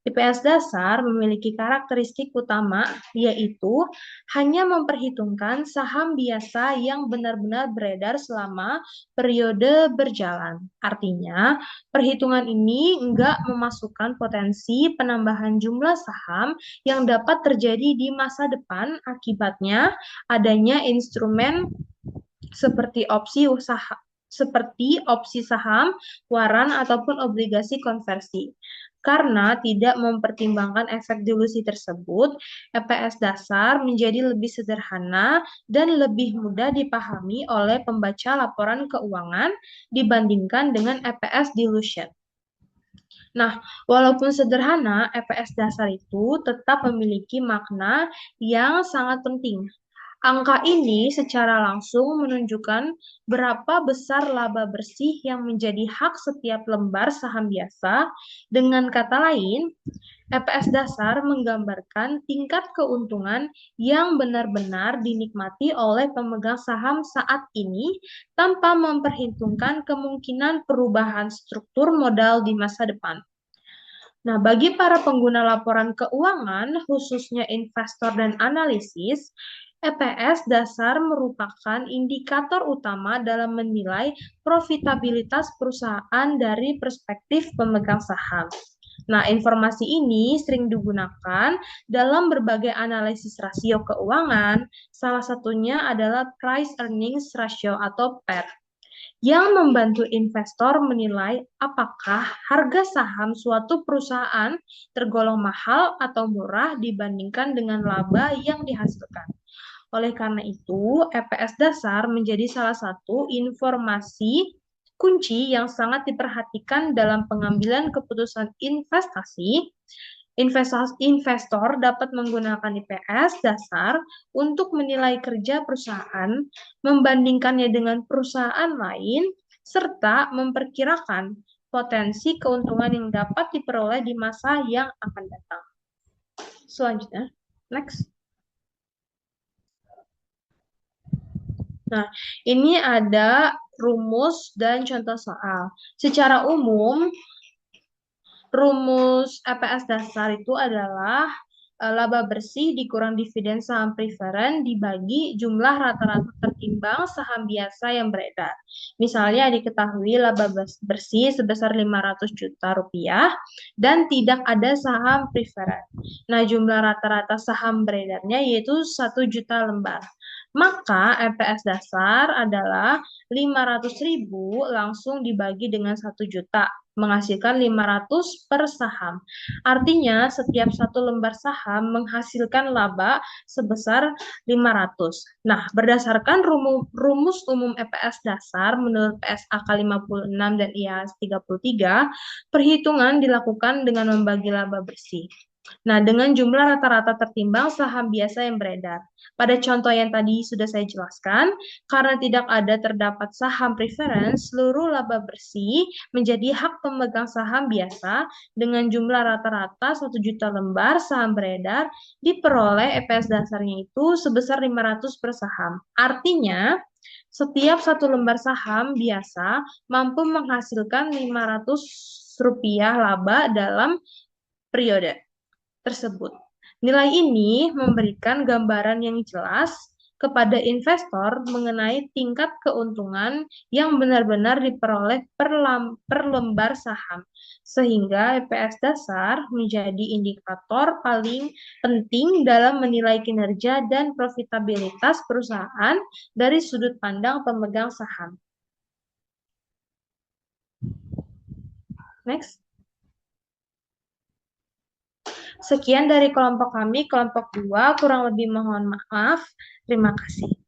IPS dasar memiliki karakteristik utama, yaitu hanya memperhitungkan saham biasa yang benar-benar beredar selama periode berjalan. Artinya, perhitungan ini enggak memasukkan potensi penambahan jumlah saham yang dapat terjadi di masa depan akibatnya adanya instrumen seperti opsi saham, waran, ataupun obligasi konversi. Karena tidak mempertimbangkan efek dilusi tersebut, EPS dasar menjadi lebih sederhana dan lebih mudah dipahami oleh pembaca laporan keuangan dibandingkan dengan EPS dilution. Nah, walaupun sederhana, EPS dasar itu tetap memiliki makna yang sangat penting. Angka ini secara langsung menunjukkan berapa besar laba bersih yang menjadi hak setiap lembar saham biasa. Dengan kata lain, EPS dasar menggambarkan tingkat keuntungan yang benar-benar dinikmati oleh pemegang saham saat ini tanpa memperhitungkan kemungkinan perubahan struktur modal di masa depan. Nah, bagi para pengguna laporan keuangan, khususnya investor dan analisis, EPS dasar merupakan indikator utama dalam menilai profitabilitas perusahaan dari perspektif pemegang saham. Nah, informasi ini sering digunakan dalam berbagai analisis rasio keuangan, salah satunya adalah price earnings ratio atau PER yang membantu investor menilai apakah harga saham suatu perusahaan tergolong mahal atau murah dibandingkan dengan laba yang dihasilkan. Oleh karena itu, EPS dasar menjadi salah satu informasi kunci yang sangat diperhatikan dalam pengambilan keputusan investasi. Investor dapat menggunakan IPS dasar untuk menilai kerja perusahaan, membandingkannya dengan perusahaan lain, serta memperkirakan potensi keuntungan yang dapat diperoleh di masa yang akan datang. Selanjutnya, next. Nah, ini ada rumus dan contoh soal. Secara umum, rumus EPS dasar itu adalah laba bersih dikurang dividen saham preferen dibagi jumlah rata-rata tertimbang saham biasa yang beredar. Misalnya diketahui laba bersih sebesar 500 juta rupiah dan tidak ada saham preferen. Nah, jumlah rata-rata saham beredarnya yaitu 1 juta lembar. Maka EPS dasar adalah 500.000 langsung dibagi dengan 1 juta, menghasilkan 500 per saham. Artinya, setiap satu lembar saham menghasilkan laba sebesar 500. Nah, berdasarkan rumus umum EPS dasar menurut PSAK 56 dan IAS 33, perhitungan dilakukan dengan membagi laba bersih. Nah, dengan jumlah rata-rata tertimbang saham biasa yang beredar. Pada contoh yang tadi sudah saya jelaskan, karena tidak ada terdapat saham preference, seluruh laba bersih menjadi hak pemegang saham biasa dengan jumlah rata-rata 1 juta lembar saham beredar diperoleh EPS dasarnya itu sebesar 500 per saham. Artinya, setiap satu lembar saham biasa mampu menghasilkan 500 rupiah laba dalam periode tersebut. Nilai ini memberikan gambaran yang jelas kepada investor mengenai tingkat keuntungan yang benar-benar diperoleh per lembar saham, sehingga EPS dasar menjadi indikator paling penting dalam menilai kinerja dan profitabilitas perusahaan dari sudut pandang pemegang saham. Next. Sekian dari kelompok kami, kelompok 2, kurang lebih mohon maaf. Terima kasih.